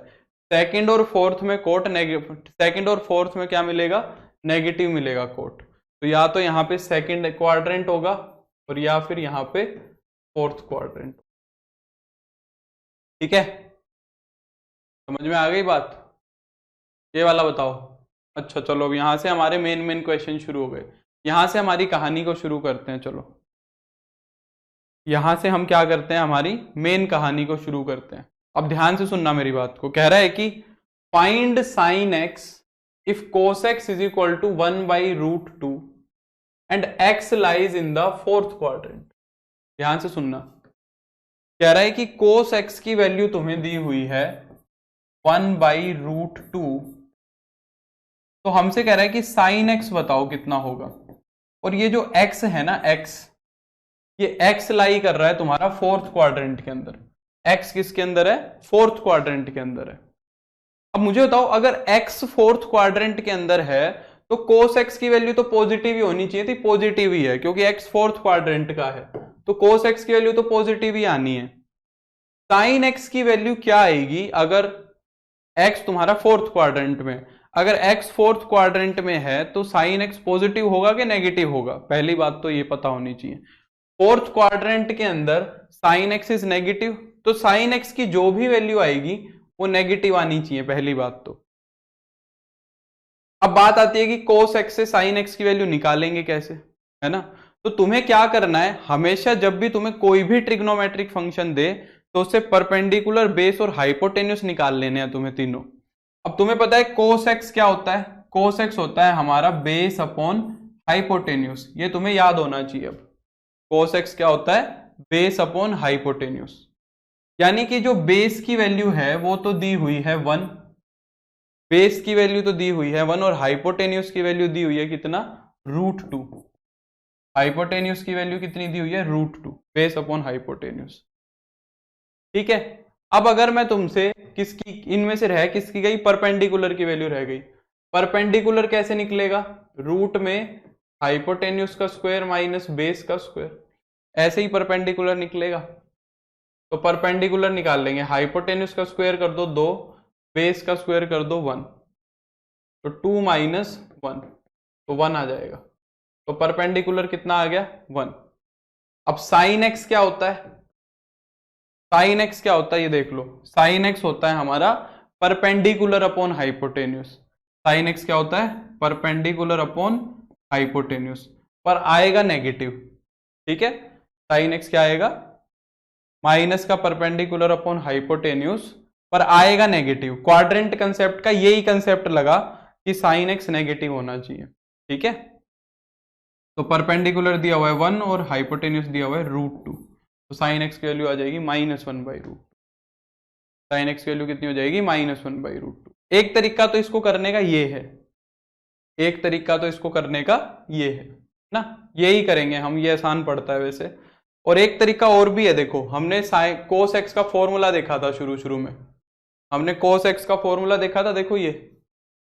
सेकंड और फोर्थ में कोट सेकंड और फोर्थ में क्या मिलेगा? नेगेटिव मिलेगा कोट, तो या तो यहाँ पे सेकंड क्वाड्रेंट होगा और या फिर यहाँ पे फोर्थ क्वाड्रेंट। ठीक है, समझ में आ गई बात? ये वाला बताओ। अच्छा चलो, अब यहां से हमारे मेन क्वेश्चन शुरू हो गए, यहां से हमारी कहानी को शुरू करते हैं। चलो यहां से हम क्या करते हैं, हमारी मेन कहानी को शुरू करते हैं। अब ध्यान से सुनना मेरी बात को। कह रहा है कि find sine x if cos x is equal to 1/√2 and x lies in the fourth quadrant। ध्यान से सुनना, कह रहा है कि cos x की वैल्यू तुम्हें दी हुई है 1/√2, तो हमसे कह रहा है कि sin x बताओ कितना होगा। और ये जो x है ना, ये x लाई कर रहा है तुम्हारा फोर्थ क्वाड्रेंट के अंदर। x किसके अंदर है? फोर्थ क्वाड्रेंट के अंदर है। अब मुझे बताओ, अगर x फोर्थ क्वाड्रेंट के अंदर है तो cos x की वैल्यू तो पॉजिटिव ही होनी चाहिए थी, पॉजिटिव ही है क्योंकि x फोर्थ क्वाड्रेंट का है, तो cos x की वैल्यू तो पॉजिटिव ही आनी है। साइन एक्स की वैल्यू क्या आएगी अगर एक्स तुम्हारा फोर्थ क्वाड्रेंट में, अगर एक्स फोर्थ क्वाड्रेंट में है तो साइन एक्स पॉजिटिव होगा कि नेगेटिव होगा, पहली बात तो ये पता होनी चाहिए। फोर्थ क्वाड्रेंट के अंदर साइन एक्स इज नेगेटिव, तो साइन एक्स की जो भी वैल्यू आएगी वो नेगेटिव आनी चाहिए, पहली बात तो। अब बात आती है कि कोस एक्स से साइन एक्स की वैल्यू निकालेंगे कैसे, है ना। तो तुम्हें क्या करना है, हमेशा जब भी तुम्हें कोई भी ट्रिग्नोमेट्रिक फंक्शन दे तो उससे परपेंडिकुलर, बेस और हाइपोटेन्यूस निकाल लेने हैं तुम्हें तीनों। अब तुम्हें पता है कोस एक्स क्या होता है, कोस एक्स होता है हमारा बेस अपॉन हाइपोटेन्यूस, ये तुम्हें याद होना चाहिए। अब कोस एक्स क्या होता है, बेस अपॉन हाइपोटेन्यूस, यानी कि जो बेस की वैल्यू है वो तो दी हुई है 1, बेस की वैल्यू तो दी हुई है 1 और हाइपोटेन्यूस की वैल्यू दी हुई है कितना, √2। हाइपोटेन्यूस की वैल्यू कितनी दी हुई है, √2, बेस अपॉन हाइपोटेन्यूस। ठीक है। अब अगर मैं तुमसे किसकी इनमें से रह किसकी गई, परपेंडिकुलर की वैल्यू रह गई। परपेंडिकुलर कैसे निकलेगा, रूट में हाइपोटेन्यूस का स्क्वायर माइनस बेस का स्क्वायर, ऐसे ही परपेंडिकुलर निकलेगा। तो परपेंडिकुलर निकाल लेंगे, हाइपोटेन्यूस का स्क्वायर कर दो 2, बेस का स्क्वायर कर दो 1, तो 2 माइनस 1, तो 1 आ जाएगा। तो परपेंडिकुलर कितना आ गया, 1। अब साइन एक्स क्या होता है, साइन एक्स क्या होता है ये देख लो, साइन एक्स होता है हमारा perpendicular upon hypotenuse. Sine x क्या होता है, परपेंडिकुलर अपॉन हाइपोटेन्यूस, पर आएगा नेगेटिव। ठीक है, साइन एक्स क्या आएगा, माइनस का परपेंडिकुलर अपॉन हाइपोटेन्यूस, पर आएगा नेगेटिव। क्वाड्रेंट कंसेप्ट का यही कंसेप्ट लगा कि साइन एक्स नेगेटिव होना चाहिए। ठीक है, तो परपेंडिकुलर दिया हुआ है 1 और हाइपोटेन्यूस दिया हुआ है √2, तो साइन एक्स की वैल्यू आ जाएगी -1/√2। साइन एक्स की वैल्यू कितनी हो जाएगी, -1/√2। एक तरीका तो इसको करने का ये है, एक तरीका तो इसको करने का ये है ना, यही करेंगे हम, ये आसान पड़ता है वैसे। और एक तरीका और भी है, देखो हमने कोस एक्स का फॉर्मूला देखा था शुरू में, हमने कोस एक्स का फॉर्मूला देखा था। देखो ये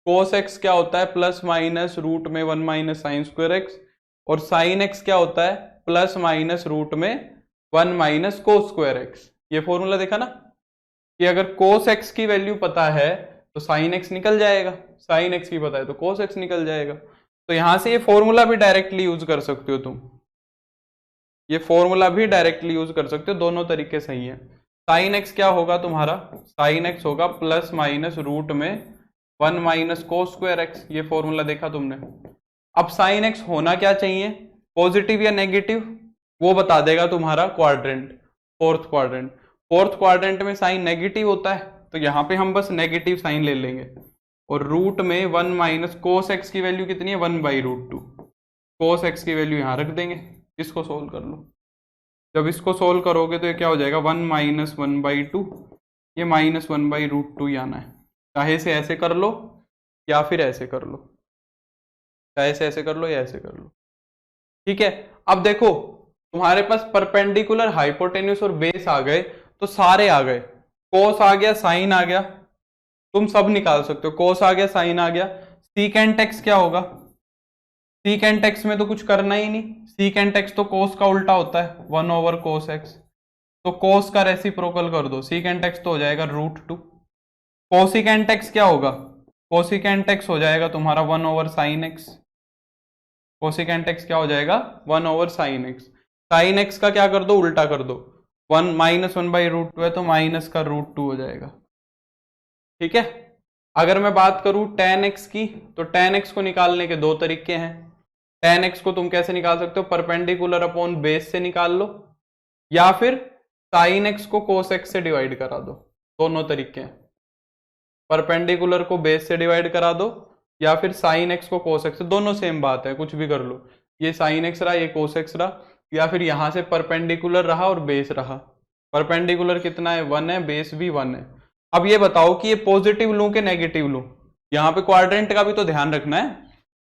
कोस एक्स क्या होता है, प्लस माइनस रूट में 1 माइनस साइन स्क्वायर एक्स, और साइन एक्स क्या होता है, प्लस माइनस रूट में 1 माइनस कोस स्क्वायर एक्स। ये फॉर्मूला देखा ना, कि अगर कोस एक्स की वैल्यू पता है तो साइन एक्स निकल जाएगा, साइन एक्स की पता है तो कोस एक्स निकल जाएगा। तो यहां से ये फॉर्मूला भी डायरेक्टली यूज कर सकते हो तुम, ये फॉर्मूला भी डायरेक्टली यूज कर सकते हो, दोनों तरीके सही है। साइन एक्स क्या होगा तुम्हारा, साइन एक्स होगा प्लस माइनस रूट में 1 माइनस कोस स्क्वायर एक्स, ये फॉर्मूला देखा तुमने। अब साइन एक्स होना क्या चाहिए, पॉजिटिव या नेगेटिव, वो बता देगा तुम्हारा quadrant, fourth quadrant. Fourth quadrant में साइन नेगेटिव होता है, तो यहां पे हम बस नेगेटिव साइन ले लेंगे, और रूट में 1 माइनस कोस एक्स की वैल्यू कितनी है, 1/√2। कोस एक्स की वैल्यू यहां रख देंगे, इसको सोल्व कर लो। जब इसको सोल्व करोगे तो ये क्या हो जाएगा, 1 माइनस 1/2, ये -1/√2 ही आना है। चाहे से ऐसे कर लो या फिर ऐसे कर लो, चाहे से ऐसे कर लो या ऐसे कर लो। ठीक है, अब देखो तुम्हारे पास परपेंडिकुलर, हाइपोटेन्यूस और बेस आ गए, तो सारे आ गए, कोस आ गया, साइन आ गया, तुम सब निकाल सकते हो, कोस आ गया, साइन आ गया। सीकेंट एक्स क्या होगा, सीकेंट एक्स में तो कुछ करना ही नहीं, सीकेंट एक्स तो कोस का उल्टा होता है, 1/cos x, तो कोस का रेसिप्रोकल कर दो, सीकेंट एक्स तो हो जाएगा √2। कोसिकेंट एक्स क्या होगा, कोसिकेंट एक्स हो जाएगा तुम्हारा 1/sin x, कोसिकेंट एक्स क्या हो जाएगा, 1/sin x। साइन एक्स का क्या कर दो, उल्टा कर दो, 1 -1/√2 है तो माइनस का √2 हो जाएगा। ठीक है, अगर मैं बात करूं tan x की, तो tan x को निकालने के दो तरीके हैं। tan x को तुम कैसे निकाल सकते हो, परपेंडिकुलर अपॉन बेस से निकाल लो, या फिर sin x को cos x से डिवाइड करा दो, दोनों तरीके हैं। परपेंडिकुलर को बेस से डिवाइड करा दो, या फिर sin x को cos x से, दोनों सेम बात है, कुछ भी कर लो। ये sin x रहा, ये cos x रहा, या फिर यहां से परपेंडिकुलर रहा और बेस रहा। परपेंडिकुलर कितना है, 1 है, बेस भी 1 है। अब ये बताओ कि ये पॉजिटिव लूं कि नेगेटिव लूं, यहां पे क्वाड्रेंट का भी तो ध्यान रखना है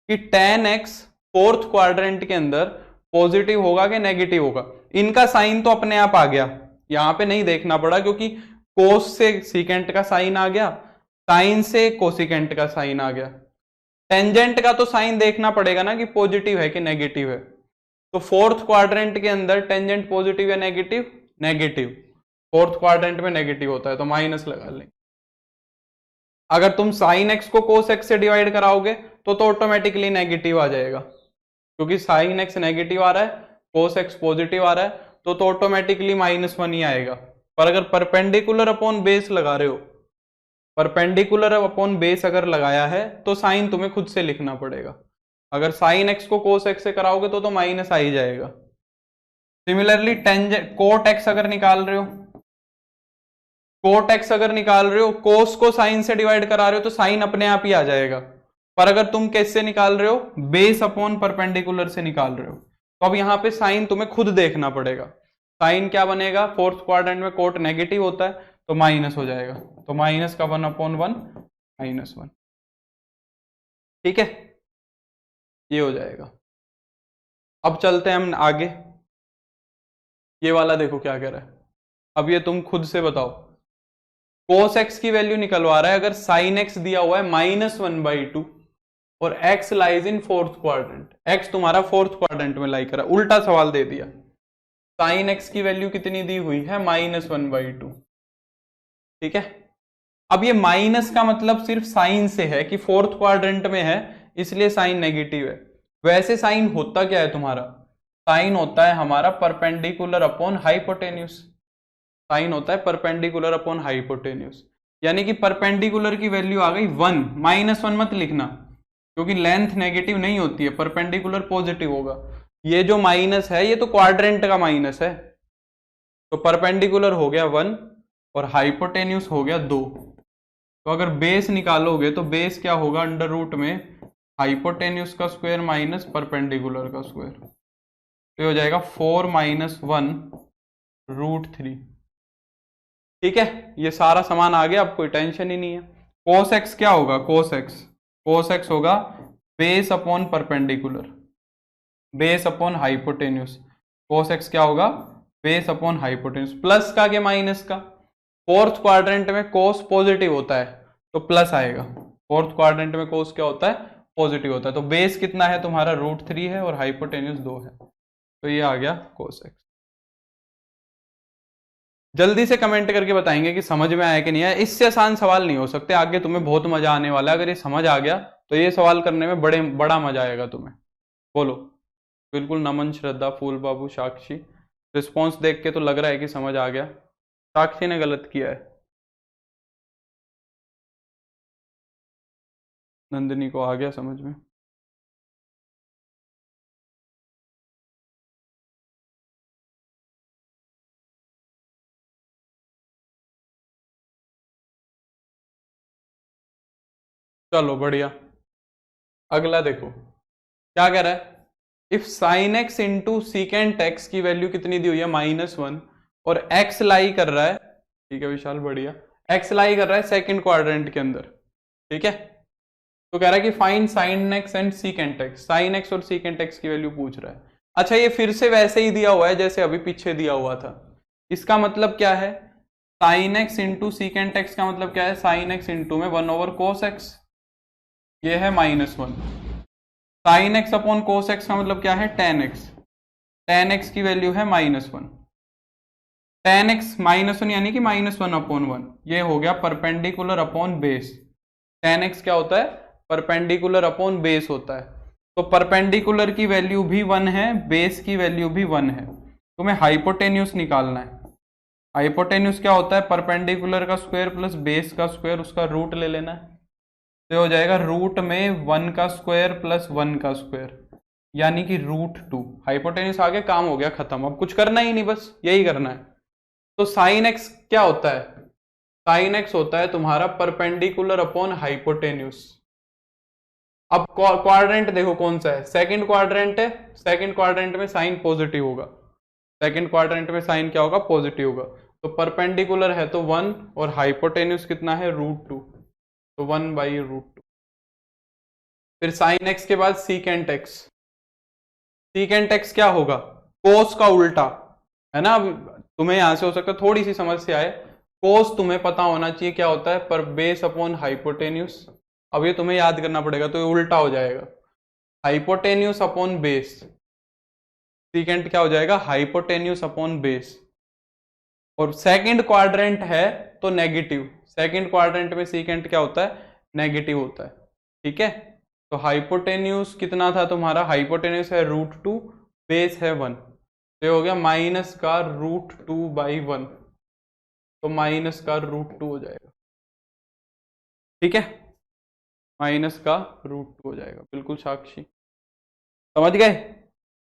कि tan x फोर्थ क्वाड्रेंट के अंदर पॉजिटिव होगा कि नेगेटिव होगा। इनका साइन तो अपने आप आ गया, यहां पे नहीं देखना पड़ा, क्योंकि कोस से सीकेंट का साइन आ गया, साइन से कोसिकेंट का साइन आ गया। टेंजेंट का तो साइन देखना पड़ेगा ना कि पॉजिटिव है कि नेगेटिव है। तो फोर्थ क्वाड्रेंट के अंदर टेंजेंट पॉजिटिव या नेगेटिव, नेगेटिव, फोर्थ क्वाड्रेंट में नेगेटिव होता है तो माइनस लगा लेंगे। अगर तुम साइन एक्स को कोस एक्स से डिवाइड कराओगे तो ऑटोमेटिकली नेगेटिव आ जाएगा, क्योंकि साइन एक्स नेगेटिव आ रहा है, कोस एक्स पॉजिटिव आ रहा है, तो ऑटोमेटिकली -1 ही आएगा। पर अगर परपेंडिकुलर अपॉन बेस लगा रहे हो, परपेंडिकुलर अपॉन बेस अगर लगाया है तो साइन तुम्हें खुद से लिखना पड़ेगा। अगर साइन एक्स को कोस एक्स से कराओगे तो माइनस आ ही जाएगा। सिमिलरली टेंजेंट कोट एक्स अगर निकाल रहे हो, कोट एक्स अगर निकाल रहे हो, कोस को साइन से डिवाइड करा रहे हो तो साइन अपने आप ही आ जाएगा। पर अगर तुम कैसे निकाल रहे हो, बेस अपॉन परपेंडिकुलर से निकाल रहे हो, तो अब यहां पे साइन तुम्हें खुद देखना पड़ेगा। साइन क्या बनेगा, फोर्थ क्वाड्रेंट में कोट नेगेटिव होता है तो माइनस हो जाएगा, तो माइनस का 1/1 -1। ठीक है, ये हो जाएगा। अब चलते हैं हम आगे। ये वाला देखो क्या कह रहा है, अब ये तुम खुद से बताओ। कोस एक्स की वैल्यू निकलवा रहा है, अगर साइन एक्स दिया हुआ है -1/2 और x lies in fourth quadrant, x तुम्हारा फोर्थ क्वाड्रेंट में लाई करा, उल्टा सवाल दे दिया। साइन एक्स की वैल्यू कितनी दी हुई है, -1/2। ठीक है, अब ये माइनस का मतलब सिर्फ साइन से है कि फोर्थ क्वाड्रेंट में है इसलिए साइन नेगेटिव है। वैसे साइन होता क्या है तुम्हारा, साइन होता है हमारा परपेंडिकुलर अपॉन हाइपोटेन्यूस। साइन होता है परपेंडिकुलर अपॉन हाइपोटेन्यूस, यानी कि परपेंडिकुलर की वैल्यू आ गई 1, -1 मत लिखना क्योंकि लेंथ नेगेटिव नहीं होती है, परपेंडिकुलर पॉजिटिव होगा। ये जो माइनस है ये तो क्वाड्रेंट का माइनस है, तो परपेंडिकुलर हो गया 1 और हाइपोटेन्यूस हो गया 2। तो अगर बेस निकालोगे तो बेस क्या होगा, अंडर रूट में हाइपोटेन्यूस का स्क्वायर माइनस परपेंडिकुलर का स्क्वायर, तो हो जाएगा 4 - 1√3। ठीक है, ये सारा सामान आ गया, अब कोई टेंशन ही नहीं है। कोस एक्स क्या होगा, कोस एक्स होगा base upon perpendicular, base upon hypotenuse. Cos x क्या होगा, बेस अपॉन हाइपोटेन्यूस। प्लस का के माइनस का, फोर्थ क्वाड्रेंट में कोस पॉजिटिव होता है तो प्लस आएगा, फोर्थ क्वाड्रेंट में कोस क्या होता है, पॉजिटिव होता है। तो बेस कितना है तुम्हारा, √3 है और हाइपोटेन्यूस 2 है, तो ये आ गया कोस एक्स। जल्दी से कमेंट करके बताएंगे कि समझ में आया कि नहीं आया। इससे आसान सवाल नहीं हो सकते, आगे तुम्हें बहुत मजा आने वाला है। अगर ये समझ आ गया तो ये सवाल करने में बड़ा मजा आएगा तुम्हें। बोलो बिल्कुल, नमन, श्रद्धा, फूल बाबू, साक्षी। रिस्पॉन्स देख के तो लग रहा है कि समझ आ गया। साक्षी ने गलत किया है, नंदिनी को आ गया समझ में। चलो बढ़िया, अगला देखो क्या कह रहा है। If sine x into secant x की वैल्यू कितनी दी हुई है, -1, और एक्स लाई कर रहा है, ठीक है विशाल बढ़िया, एक्स लाई कर रहा है सेकंड क्वाड्रेंट के अंदर। ठीक है, तो कह रहा है कि find sine x and secant x, sine x और सीकेंट एक्स की वैल्यू पूछ रहा है। अच्छा, ये फिर से वैसे ही दिया हुआ है जैसे अभी पीछे दिया हुआ था। इसका मतलब क्या है, sine x into secant x का मतलब क्या है, साइन एक्स इंटू में 1/cos एक्स, ये है -1। Sign x upon cos x का मतलब क्या है, tan एक्स, tan एक्स की वैल्यू है -1, tan एक्स -1 यानी कि -1/1, ये हो गया perpendicular upon base. tan x क्या होता है, परपेंडिकुलर अपॉन बेस होता है, तो परपेंडिकुलर की वैल्यू भी 1 है, बेस की वैल्यू भी 1 है। तुम्हें हाइपोटेन्यूस निकालना है। हाइपोटेन्यूस क्या होता है, परपेंडिकुलर का स्क्वायर प्लस बेस का स्क्वायर, उसका रूट ले लेना है, तो हो जाएगा रूट में 1 का स्क्वायर प्लस 1 का स्क्वायर, यानी कि √2। हाइपोटेन्यूस आगे काम हो गया खत्म, अब कुछ करना ही नहीं, बस यही करना है। तो साइन एक्स क्या होता है, साइन एक्स होता है तुम्हारा परपेंडिकुलर अपॉन हाइपोटेन्यूस। अब क्वाड्रेंट देखो कौन सा है, सेकंड क्वाड्रेंट है, सेकंड क्वाड्रेंट में साइन पॉजिटिव होगा, सेकंड क्वाड्रेंट में साइन क्या होगा, पॉजिटिव होगा। तो परपेंडिकुलर है तो 1 और हाइपोटेन्यूस कितना है, √2, तो 1/√2। फिर साइन एक्स के बाद सीकेंट एक्स, सीकेंट एक्स क्या होगा, कोस का उल्टा है ना। अब तुम्हें यहां से हो सकता है थोड़ी सी समझ से आए, कोस तुम्हें पता होना चाहिए क्या होता है, पर बेस अपॉन हाइपोटेन्यूस। अब ये तुम्हें याद करना पड़ेगा, तो ये उल्टा हो जाएगा, हाइपोटेन्यूस अपॉन बेस, सीकेंट क्या हो जाएगा, हाइपोटेन्यूस अपॉन बेस। और सेकंड क्वाड्रेंट है तो नेगेटिव, सेकंड क्वाड्रेंट में सीकेंट क्या होता है, नेगेटिव होता है। ठीक है, तो हाइपोटेन्यूज कितना था तुम्हारा, हाइपोटेन्यूज है √2, बेस है 1, तो ये हो गया माइनस का √2/1, तो माइनस का √2 हो जाएगा। ठीक है, माइनस का √2 हो जाएगा, बिल्कुल साक्षी, समझ गए,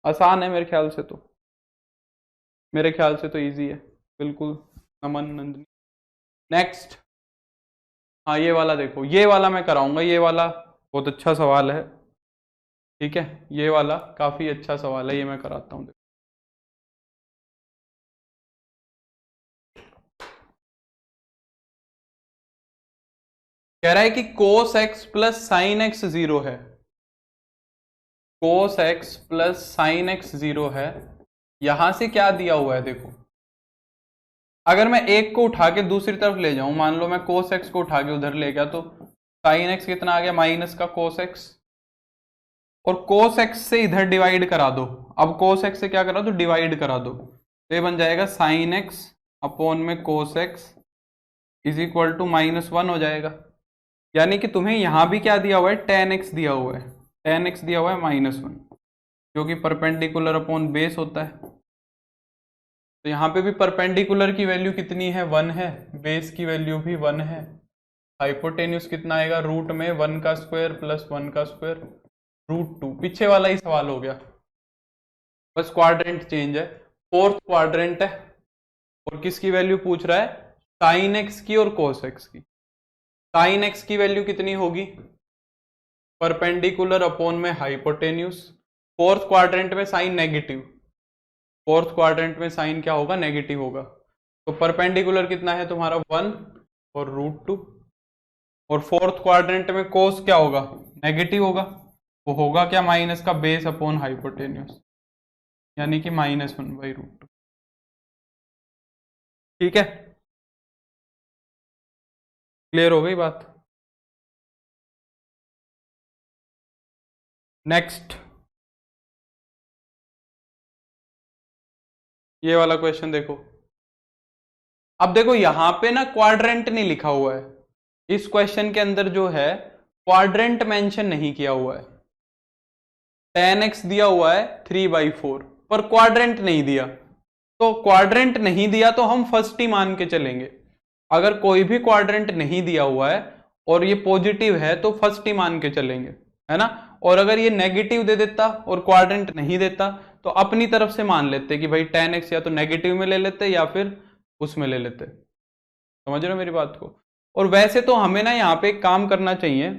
आसान है मेरे ख्याल से, तो मेरे ख्याल से तो इजी है बिल्कुल। नमन नंदनी, नेक्स्ट। हाँ ये वाला देखो, ये वाला मैं कराऊंगा, ये वाला बहुत अच्छा सवाल है। ठीक है, ये वाला काफी अच्छा सवाल है, ये मैं कराता हूँ। कह रहा है कि cos x plus sine x 0 है, cos x plus sine x 0 है, यहां से क्या दिया हुआ है देखो, अगर मैं एक को उठा के दूसरी तरफ ले जाऊं, मान लो मैं cos x को उठा के उधर ले गया, तो sin x कितना आ गया, माइनस का cos x, और cos x से इधर डिवाइड करा दो, अब cos x से क्या करा दो, डिवाइड करा दो, तो ये बन जाएगा sin x अपॉन में cos x is equal to -1 हो जाएगा। यानी कि तुम्हें यहां भी क्या दिया हुआ है, tan x दिया हुआ है, tan x दिया हुआ है -1, जो कि परपेंडिकुलर अपॉन बेस होता है। तो यहाँ पे भी परपेंडिकुलर की वैल्यू कितनी है, 1 है, बेस की वैल्यू भी 1 है, हाइपोटेन्यूज कितना आएगा, रूट में 1 का स्क्वायर प्लस 1 का स्क्वायर √2, पीछे वाला ही सवाल हो गया, बस क्वाड्रेंट चेंज है, फोर्थ क्वाड्रेंट है, और किसकी वैल्यू पूछ रहा है, साइन एक्स की और कोस एक्स की। साइन एक्स की वैल्यू कितनी होगी, परपेंडिकुलर अपॉन में हाइपोटेन्यूज, फोर्थ क्वाड्रेंट में साइन नेगेटिव, फोर्थ क्वाड्रेंट में साइन क्या होगा, नेगेटिव होगा, तो परपेंडिकुलर कितना है तुम्हारा 1 और √2, और फोर्थ क्वाड्रेंट में कोस क्या होगा, नेगेटिव होगा, वो होगा क्या, माइनस का बेस अपॉन हाइपोटेन्यूज, यानी कि -1/√2। ठीक है, क्लियर हो गई बात। नेक्स्ट, ये वाला क्वेश्चन देखो, अब देखो यहां पे ना क्वाड्रेंट नहीं लिखा हुआ है, इस क्वेश्चन के अंदर जो है क्वाड्रेंट मेंशन नहीं किया हुआ है, tan x दिया हुआ है 3/4, पर क्वाड्रेंट नहीं दिया, तो क्वाड्रेंट नहीं दिया तो हम फर्स्ट ही मान के चलेंगे, अगर कोई भी क्वाड्रेंट नहीं दिया हुआ है और ये पॉजिटिव है तो फर्स्ट ही मान के चलेंगे, है ना, और अगर ये नेगेटिव दे देता और क्वाड्रेंट नहीं देता तो अपनी तरफ से मान लेते कि भाई tan x या तो नेगेटिव में ले लेते या फिर उसमें ले लेते, समझ रहे हो मेरी बात को। और वैसे तो हमें ना यहाँ पे एक काम करना चाहिए,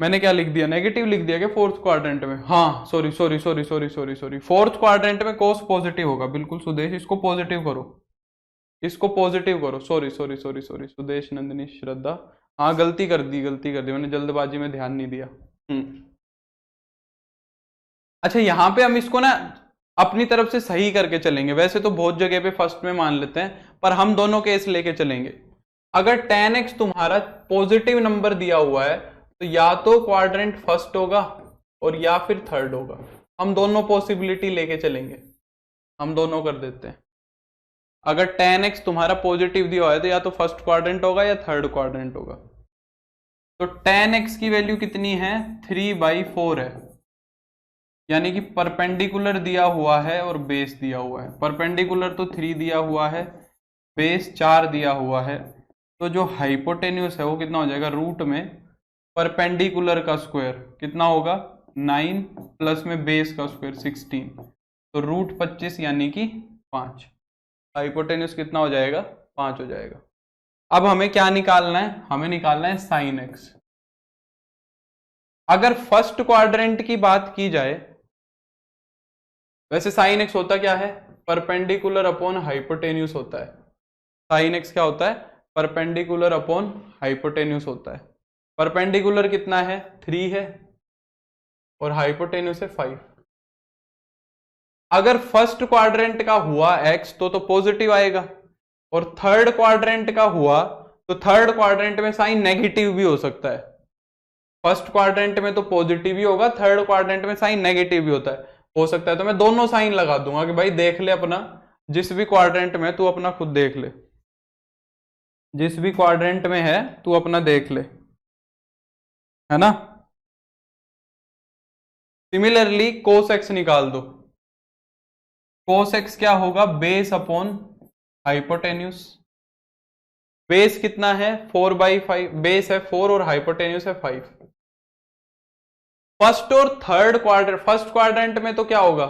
मैंने क्या लिख दिया, नेगेटिव लिख दिया क्या फोर्थ क्वाड्रेंट में, हाँ sorry sorry sorry sorry sorry sorry, fourth quadrant में कोस पॉजिटिव होगा, बिल्कुल सुदेश, इसको पॉजिटिव करो, इसको पॉजिटिव करो, sorry sorry sorry sorry, Sudesh Nandini Shraddha, हाँ गलती कर दी मैंने जल्दबाजी में ध्यान नहीं दिया। अच्छा यहाँ पे हम इसको ना अपनी तरफ से सही करके चलेंगे, वैसे तो बहुत जगह पे फर्स्ट में मान लेते हैं, पर हम दोनों केस लेके चलेंगे। अगर tan x तुम्हारा पॉजिटिव नंबर दिया हुआ है तो या तो क्वाड्रेंट फर्स्ट होगा और या फिर थर्ड होगा, हम दोनों पॉसिबिलिटी लेके चलेंगे, हम दोनों कर देते हैं। अगर tan x तुम्हारा पॉजिटिव दिया हुआ है तो या तो फर्स्ट क्वाड्रेंट होगा या थर्ड क्वाड्रेंट होगा, तो tan x की वैल्यू कितनी है, 3/4 है, यानी कि परपेंडिकुलर दिया हुआ है और बेस दिया हुआ है, परपेंडिकुलर तो 3 दिया हुआ है, बेस 4 दिया हुआ है, तो जो हाइपोटेन्यूस है वो कितना हो जाएगा, रूट में परपेंडिकुलर का स्क्वायर कितना होगा 9 प्लस में बेस का स्क्वायर 16, तो √25 यानी कि 5, हाइपोटेन्यूस कितना हो जाएगा, 5 हो जाएगा। अब हमें क्या निकालना है, हमें निकालना है साइन एक्स। अगर फर्स्ट क्वाड्रेंट की बात की जाए, वैसे साइन एक्स होता क्या है, परपेंडिकुलर अपॉन हाइपोटेन्यूस होता है, साइन एक्स क्या होता है, परपेंडिकुलर अपॉन हाइपोटेन्यूस होता है, परपेंडिकुलर कितना है 3 है और हाइपोटेन्यूस है 5। अगर फर्स्ट क्वाड्रेंट का हुआ x तो पॉजिटिव आएगा, और थर्ड क्वाड्रेंट का हुआ तो थर्ड क्वाड्रेंट में साइन नेगेटिव भी हो सकता है, फर्स्ट क्वाड्रेंट में तो पॉजिटिव ही होगा, थर्ड क्वाड्रेंट में साइन नेगेटिव भी होता है, हो सकता है, तो मैं दोनों साइन लगा दूंगा कि भाई देख ले अपना, जिस भी क्वाड्रेंट में तू अपना खुद देख ले, जिस भी क्वाड्रेंट में है तू अपना देख ले, है ना। सिमिलरली कोस एक्स निकाल दो। कोस एक्स क्या होगा, बेस अपॉन हाइपोटेन्यूस। बेस कितना है 4/5, बेस है 4 और हाइपोटेन्यूस है 5। फर्स्ट और थर्ड क्वाड्रेंट, फर्स्ट क्वाड्रेंट में तो क्या होगा,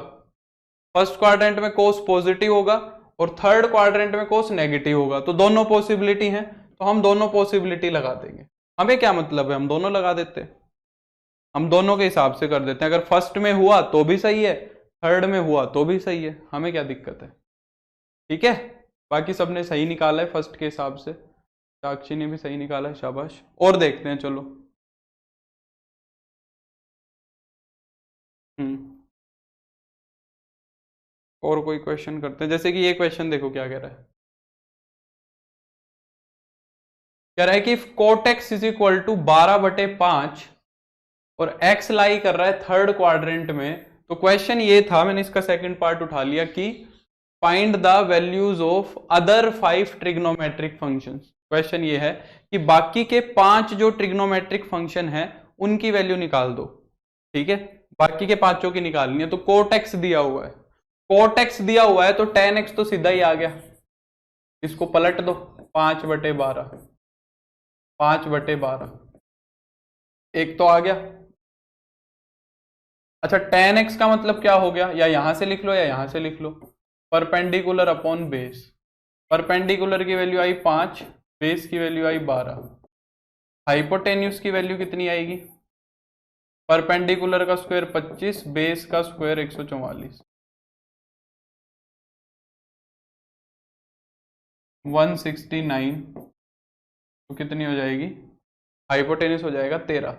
फर्स्ट क्वाड्रेंट में कोस पॉजिटिव होगा और थर्ड क्वाड्रेंट में कोस नेगेटिव होगा। तो दोनों पॉसिबिलिटी हैं, तो हम दोनों पॉसिबिलिटी लगा देंगे। हमें क्या मतलब है, हम दोनों लगा देते हैं, हम दोनों के हिसाब से कर देते हैं। अगर फर्स्ट में हुआ तो भी सही है, थर्ड में हुआ तो भी सही है, हमें क्या दिक्कत है। ठीक है, बाकी सबने सही निकाला है फर्स्ट के हिसाब से, साक्षी ने भी सही निकाला है, शाबाश। और देखते हैं, चलो। और कोई क्वेश्चन करते हैं, जैसे कि ये क्वेश्चन देखो क्या कह रहा है। कह रहा है कि cot x is equal to 12/5 और एक्स लाई कर रहा है थर्ड क्वाड्रेंट में। तो क्वेश्चन ये था, मैंने इसका सेकंड पार्ट उठा लिया कि find the values of other 5 trigonometric functions. Question ये है कि बाकी के 5 जो ट्रिग्नोमेट्रिक फंक्शन है उनकी वैल्यू निकाल दो। ठीक है, बाकी के 5 की निकालनी है। तो कोट एक्स दिया हुआ है, कोट एक्स दिया हुआ है तो tan x तो सीधा ही आ गया, इसको पलट दो, 5/12, 5/12 एक तो आ गया। अच्छा, tan x का मतलब क्या हो गया, या यहां से लिख लो या यहां से लिख लो, परपेंडिकुलर अपॉन बेस। परपेंडिकुलर की वैल्यू आई 5, बेस की वैल्यू आई 12। हाइपोटेन्यूस की वैल्यू कितनी आएगी, परपेंडिकुलर का स्क्वायर 25, बेस का स्क्वायर 144, 169। तो कितनी हो जाएगी, हाइपोटेन्यूस हो जाएगा 13।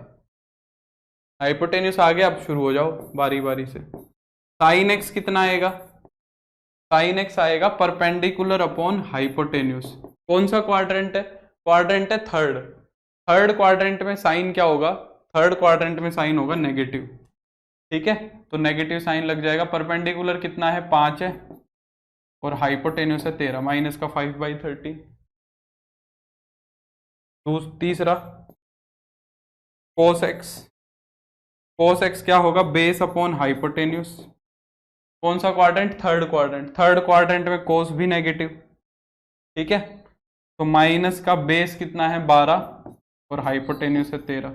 हाइपोटेन्यूस आ गया, अब शुरू हो जाओ बारी बारी से। साइन एक्स कितना आएगा, साइन एक्स आएगा परपेंडिकुलर अपॉन हाइपोटेन्यूस। कौन सा क्वाड्रेंट है, क्वाड्रेंट है थर्ड। थर्ड क्वाड्रेंट में साइन क्या होगा, थर्ड क्वाड्रेंट में साइन होगा नेगेटिव। ठीक है, तो नेगेटिव साइन लग जाएगा। परपेंडिकुलर कितना है 5 है और हाइपोटेन्यूस है 13, माइनस का 5/13। तीसरा कोस एक्स, कोस एक्स क्या होगा, बेस अपॉन हाइपोटेन्यूस। कौन सा quadrant, third quadrant. Third quadrant में कोस भी नेगेटिव। ठीक है, तो माइनस का बेस कितना है 12 और हाइपोटेन्यूस है 13।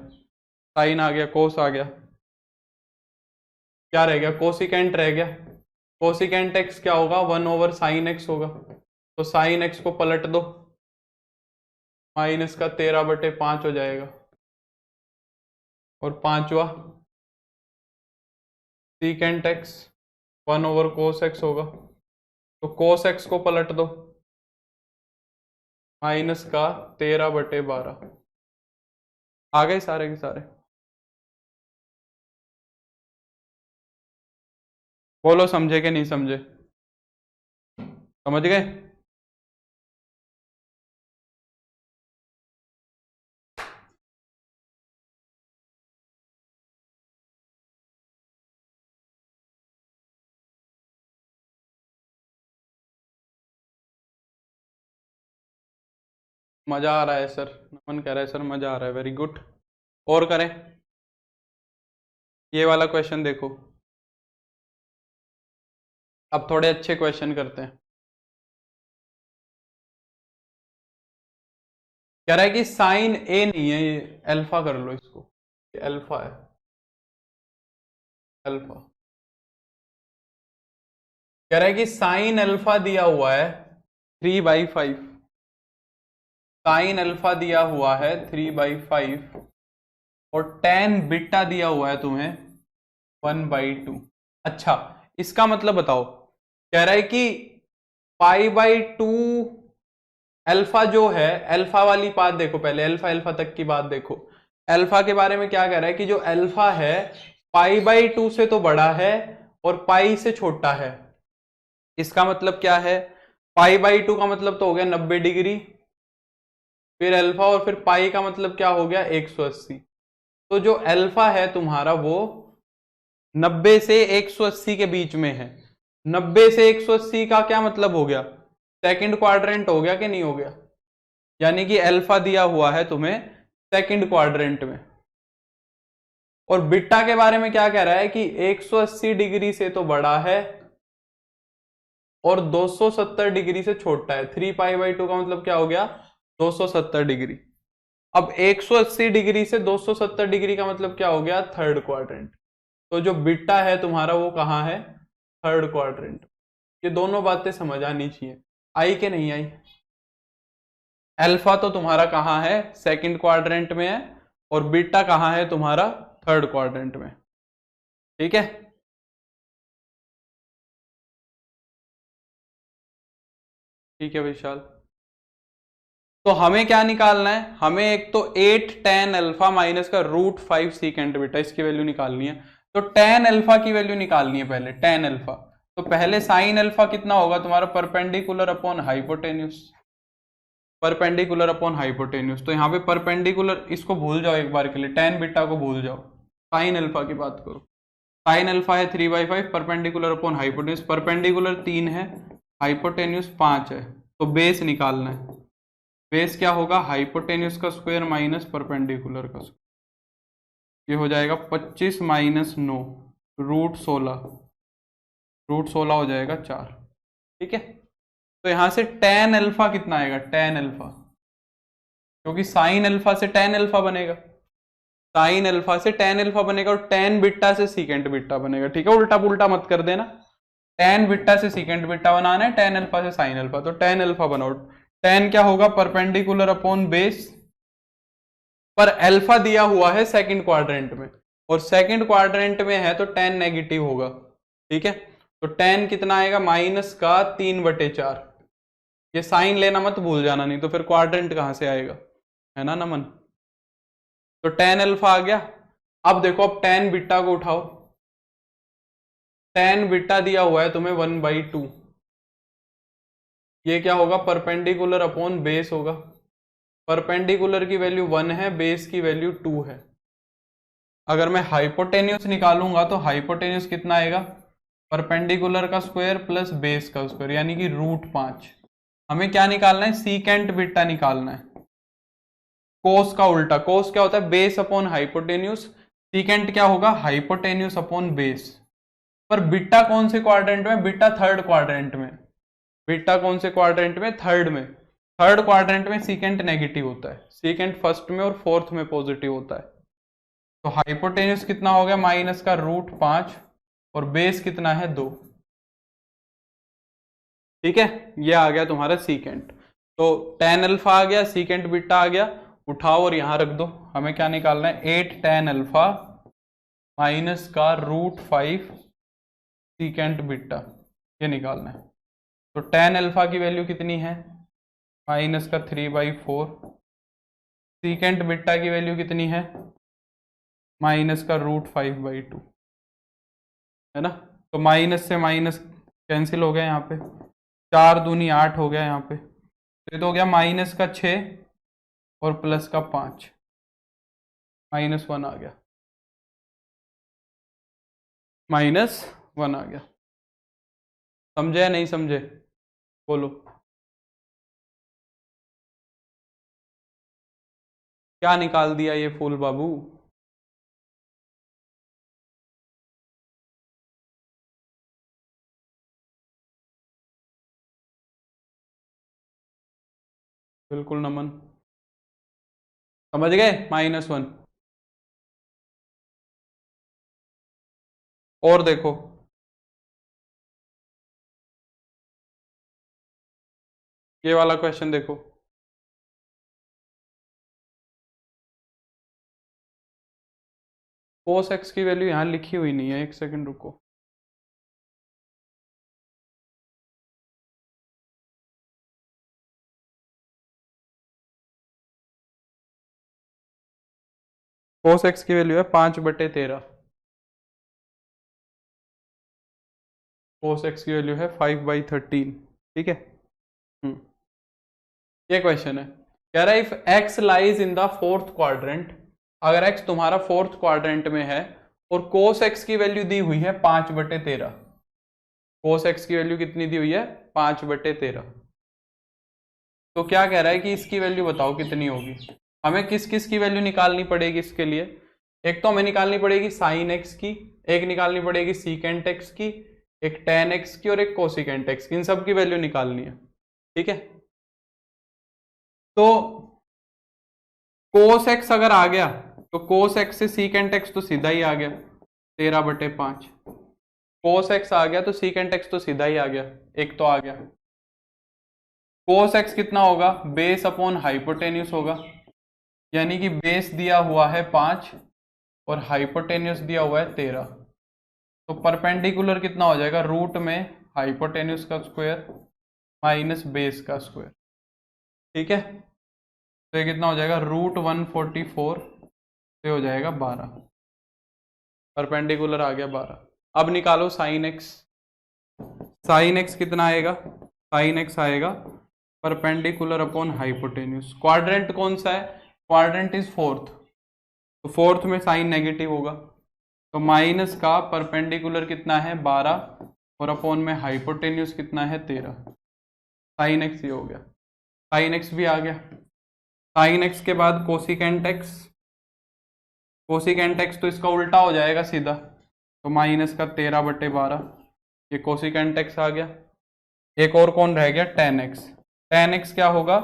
साइन आ गया, कोस आ गया, क्या रह गया, कोसिकेंट रह गया। कोसिकेंट एक्स क्या होगा, 1/sin x होगा। तो साइन एक्स को पलट दो, माइनस का 13/5 हो जाएगा। और पांचवा सीकेंट एक्स 1/cos x होगा। तो cos x को पलट दो, माइनस का 13/12। आ गए सारे के सारे, बोलो समझे कि नहीं समझे, समझ गए। मजा आ रहा है सर, नमन कह रहा है सर मजा आ रहा है, वेरी गुड। और करें, ये वाला क्वेश्चन देखो, अब थोड़े अच्छे क्वेश्चन करते हैं। कह रहा है कि साइन ए नहीं है, ये अल्फा कर लो इसको, ये अल्फा है, अल्फा। कह रहा है कि साइन अल्फा दिया हुआ है 3/5, साइन अल्फा दिया हुआ है 3/5 और tan बीटा दिया हुआ है तुम्हें 1/2। अच्छा, इसका मतलब बताओ। कह रहा है कि π/2 अल्फा जो है, अल्फा वाली बात देखो पहले, अल्फा अल्फा तक की बात देखो। अल्फा के बारे में क्या कह रहा है कि जो अल्फा है π/2 से तो बड़ा है और पाई से छोटा है। इसका मतलब क्या है, π/2 का मतलब तो हो गया 90 डिग्री, फिर अल्फा और फिर पाई का मतलब क्या हो गया 180। तो जो अल्फा है तुम्हारा वो 90 से 180 के बीच में है। 90 से 180 का क्या मतलब हो गया, सेकंड क्वाड्रेंट हो गया कि नहीं हो गया, यानी कि अल्फा दिया हुआ है तुम्हें सेकंड क्वाड्रेंट में। और बीटा के बारे में क्या कह रहा है कि 180 डिग्री से तो बड़ा है और 270 डिग्री से छोटा है। 3π/2 का मतलब क्या हो गया, 270 डिग्री। अब 180 डिग्री से 270 डिग्री का मतलब क्या हो गया, थर्ड क्वाड्रेंट। तो जो बीटा है तुम्हारा वो कहाँ है, थर्ड क्वाड्रेंट। ये दोनों बातें समझ आनी चाहिए, आई कि नहीं आई। अल्फा तो तुम्हारा कहाँ है, सेकंड क्वाड्रेंट में है, और बीटा कहाँ है तुम्हारा, थर्ड क्वाड्रेंट में। ठीक है, ठीक है विशाल। तो हमें क्या निकालना है, हमें एक तो 8 tan अल्फा माइनस का √5 सीकेंट बीटा, इसकी वैल्यू निकालनी है। तो tan अल्फा की वैल्यू निकालनी है पहले, tan अल्फा। तो पहले साइन अल्फा कितना होगा तुम्हारा, perpendicular upon hypotenuse, perpendicular upon hypotenuse. तो यहाँ पे परपेंडिकुलर, इसको भूल जाओ एक बार के लिए, tan बीटा को भूल जाओ, साइन अल्फा की बात करो। साइन अल्फा है 3/5, परपेंडिकुलर अपॉन हाइपोटेन्यूज, परपेंडिकुलर 3 है, हाइपोटेन्यूज 5 है। तो बेस निकालना है, बेस क्या होगा, हाइपोटेन्यूज का स्क्वायर माइनस परपेंडिकुलर का स्क्वायर। ये हो जाएगा 25 माइनस 9 √16, √16 हो जाएगा 4। ठीक है, तो यहां से tan अल्फा कितना आएगा, tan अल्फा, क्योंकि साइन अल्फा से tan अल्फा बनेगा, साइन अल्फा से tan अल्फा बनेगा, और tan बीटा से सीकेंट बीटा बनेगा। ठीक है, उल्टा पुल्टा मत कर देना, tan बीटा से सीकेंट बीटा बनाना है, tan अल्फा से साइन अल्फा। तो tan अल्फा बनाओ, tan क्या होगा, परपेंडिकुलर अपॉन बेस, पर अल्फा दिया हुआ है सेकंड क्वाड्रेंट में, और सेकंड क्वाड्रेंट में है तो tan नेगेटिव होगा। ठीक है, तो tan कितना आएगा, माइनस का 3/4। ये साइन लेना मत भूल जाना, नहीं तो फिर क्वाड्रेंट कहां से आएगा, है ना नमन। तो tan अल्फा आ गया। अब देखो, अब tan बीटा को उठाओ, tan बीटा दिया हुआ है तुम्हें 1/2, ये क्या होगा, परपेंडिकुलर अपॉन बेस होगा। परपेंडिकुलर की वैल्यू 1 है, बेस की वैल्यू 2 है। अगर मैं हाइपोटेन्यूज निकालूंगा तो हाइपोटेन्यूज कितना आएगा, परपेंडिकुलर का स्क्वायर प्लस बेस का स्क्वायर, यानी कि √5। हमें क्या निकालना है, सीकेंट बीटा निकालना है, कोस का उल्टा। कोस क्या होता है, बेस अपॉन हाइपोटेन्यूज, सीकेंट क्या होगा, हाइपोटेन्यूज अपॉन बेस। पर बीटा कौन से क्वाड्रेंट में, बीटा थर्ड क्वाड्रेंट में, बीटा कौन से क्वाड्रेंट में, थर्ड में। थर्ड क्वाड्रेंट में सीकेंट नेगेटिव होता है, सीकेंट फर्स्ट में और फोर्थ में पॉजिटिव होता है। तो हाइपोटेन्यूज कितना हो गया, माइनस का √5, और बेस कितना है, 2। ठीक है, ये आ गया तुम्हारा सीकेंट। तो tan अल्फा आ गया, सीकेंट बीटा आ गया, उठाओ और यहां रख दो। हमें क्या निकालना है, 8 tan अल्फा माइनस का √5 सीकेंट बीटा, ये निकालना है। तो tan अल्फा की वैल्यू कितनी है, माइनस का 3/4, सीकेंट बीटा की वैल्यू कितनी है, माइनस का √5/2, है ना। तो माइनस से माइनस कैंसिल हो गया, यहाँ पे 4 दूनी 8 हो गया, यहाँ पे तो ये तो हो गया माइनस का 6 और प्लस का 5, -1 आ गया, -1 आ गया। समझे या नहीं समझे, बोलो क्या निकाल दिया ये फूल बाबू। बिल्कुल नमन, समझ गए, -1। और देखो, ये वाला क्वेश्चन देखो, cos x की वैल्यू यहाँ लिखी हुई नहीं है, एक सेकंड रुको। cos x की वैल्यू है 5/13, cos x की वैल्यू है 5/13। ठीक है, ये क्वेश्चन है, कह रहा है if x lies in the fourth quadrant, अगर x तुम्हारा फोर्थ क्वाड्रेंट में है और cos x की वैल्यू दी हुई है 5/13, कोस एक्स की वैल्यू कितनी दी हुई है 5/13। तो क्या कह रहा है कि इसकी वैल्यू बताओ कितनी होगी। हमें किस किस की वैल्यू निकालनी पड़ेगी इसके लिए। एक तो हमें निकालनी पड़ेगी साइन एक्स की, एक निकालनी पड़ेगी सीकेंट एक्स की, एक टेन एक्स की और एक कोसिकेंट एक्स की। इन सब की वैल्यू निकालनी है, ठीक है। तो कोस एक्स अगर आ गया तो कोस एक्स से सीकेंट एक्स तो सीधा ही आ गया 13/5। कोस एक्स आ गया तो सीकेंट एक्स तो सीधा ही आ गया, एक तो आ गया। कोस एक्स कितना होगा, बेस अपॉन हाइपोटेन्यूस होगा, यानी कि बेस दिया हुआ है 5 और हाइपोटेन्यूस दिया हुआ है 13। तो परपेंडिकुलर कितना हो जाएगा, रूट में हाइपोटेन्यूस का स्क्वायर माइनस बेस का स्क्वायर, ठीक है। तो ये कितना हो जाएगा, √144 से हो जाएगा 12, परपेंडिकुलर आ गया 12। अब निकालो साइन एक्स। साइन एक्स कितना आएगा, साइन एक्स आएगा परपेंडिकुलर अपॉन हाइपोटेन्यूस। क्वाड्रेंट कौन सा है, क्वाड्रेंट इज फोर्थ, तो फोर्थ में साइन नेगेटिव होगा। तो माइनस का परपेंडिकुलर कितना है 12 और अपॉन में हाइपोटेन्यूस कितना है 13। साइन एक्स ये हो गया, साइन एक्स भी आ गया। साइन एक्स के बाद कोसिकेंट एक्स, कोसिकेंट एक्स तो इसका उल्टा हो जाएगा सीधा, तो माइनस का 13/12, ये कोसिकेंट एक्स आ गया। एक और कौन रह गया, टेन एक्स। टेन एक्स क्या होगा,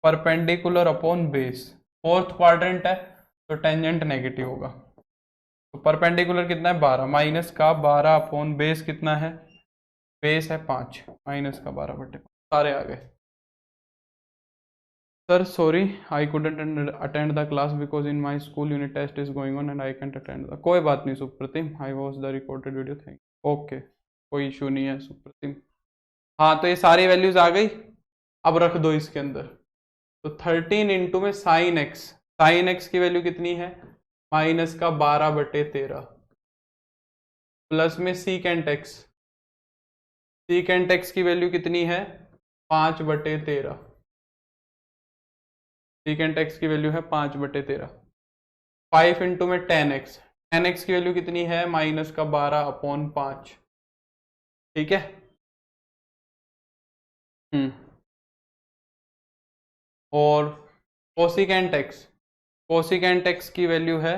perpendicular upon base, fourth quadrant है तो टेंजेंट नेगेटिव होगा। तो परपेंडिकुलर कितना है 12, माइनस का 12 अपॉन बेस कितना है, बेस है 5, माइनस का 12/5। सारे आ गए। Sir sorry I couldn't attend the class because in my school unit test is going on and I can't attend the। कोई बात नहीं Supratim, I watch the recorded video, thank. Okay कोई इशू नहीं है सुप्रतिम। हाँ तो ये सारी वैल्यूज आ गई, अब रख दो इसके अंदर। तो 13 इंटू में साइन एक्स, साइन एक्स की वैल्यू कितनी है माइनस का 12/13, प्लस में सीकेंट एक्स, सीकेंट एक्स की वैल्यू कितनी है 5/13, सीकेंट एक्स की वैल्यू है 5/13। 5 इंटू में टेन एक्स, टेन एक्स की वैल्यू कितनी है माइनस का 12/5, ठीक है। और कोसिकेंट एक्स, कोसिकेंट एक्स की वैल्यू है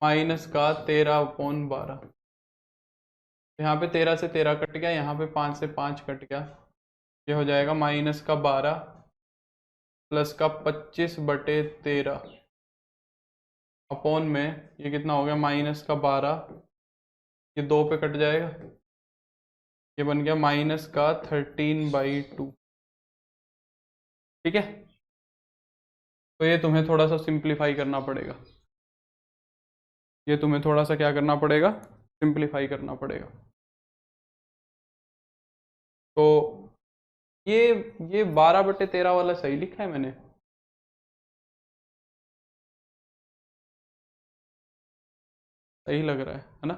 माइनस का 13/12। यहाँ पे 13 से 13 कट गया, यहाँ पे 5 से 5 कट गया, ये हो जाएगा माइनस का 12 प्लस का 25/13 अपॉन में ये कितना हो गया माइनस का 12, ये 2 पे कट जाएगा, ये बन गया माइनस का 13/2, ठीक है। तो ये तुम्हें थोड़ा सा सिंप्लीफाई करना पड़ेगा, ये तुम्हें थोड़ा सा क्या करना पड़ेगा, सिंप्लीफाई करना पड़ेगा। तो ये 12/13 वाला सही लिखा है मैंने, सही लग रहा है ना।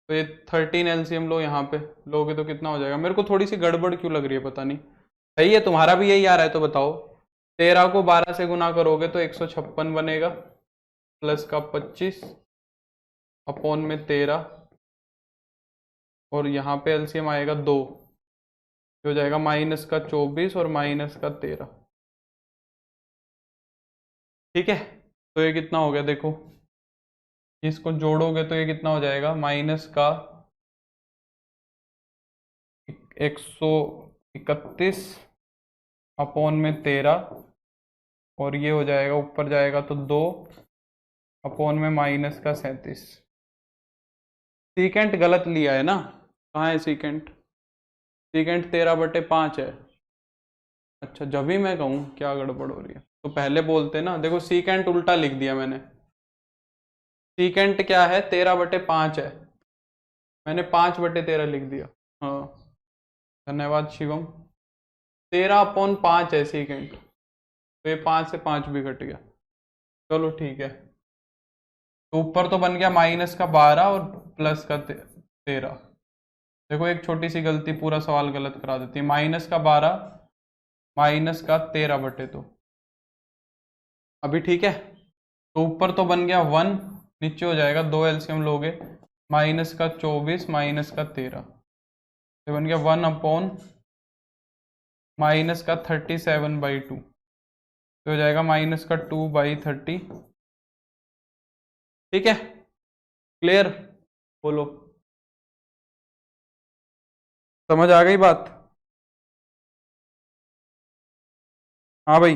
तो ये 13 एलसीएम लो, यहाँ पे लोगे तो कितना हो जाएगा, मेरे को थोड़ी सी गड़बड़ क्यों लग रही है पता नहीं। सही है, तुम्हारा भी यही आ रहा है तो बताओ। 13 को 12 से गुना करोगे तो 156 बनेगा, प्लस का 25 अपॉन में 13, और यहाँ पे एलसीएम आएगा 2, हो जाएगा माइनस का 24 और माइनस का 13, ठीक है। तो ये कितना हो गया देखो, इसको जोड़ोगे तो ये कितना हो जाएगा माइनस का 131 अपॉन में 13, और ये हो जाएगा ऊपर जाएगा तो 2 अपॉन में माइनस का 37। सीकेंट गलत लिया है ना, कहाँ है सीकेंट, सीकेंट 13/5 है। अच्छा जब भी मैं कहूँ क्या गड़बड़ हो रही है तो पहले बोलते ना, देखो सीकेंट उल्टा लिख दिया मैंने, सीकेंट क्या है 13/5 है, मैंने 5/13 लिख दिया। हाँ धन्यवाद शिवम, 13/5 है सीकेंट, तो ये 5 से 5 भी घट गया, चलो ठीक है। तो ऊपर तो बन गया माइनस का 12 और प्लस का 13। देखो एक छोटी सी गलती पूरा सवाल गलत करा देती है, माइनस का 12 माइनस का 13/2, अभी ठीक है। तो ऊपर तो बन गया 1, नीचे हो जाएगा 2 एलसीएम लोगे, माइनस का 24 माइनस का 13, ये बन गया 1/-37/2, तो हो जाएगा -2/30। ठीक है, क्लियर? बोलो, समझ आ गई बात? हाँ भाई,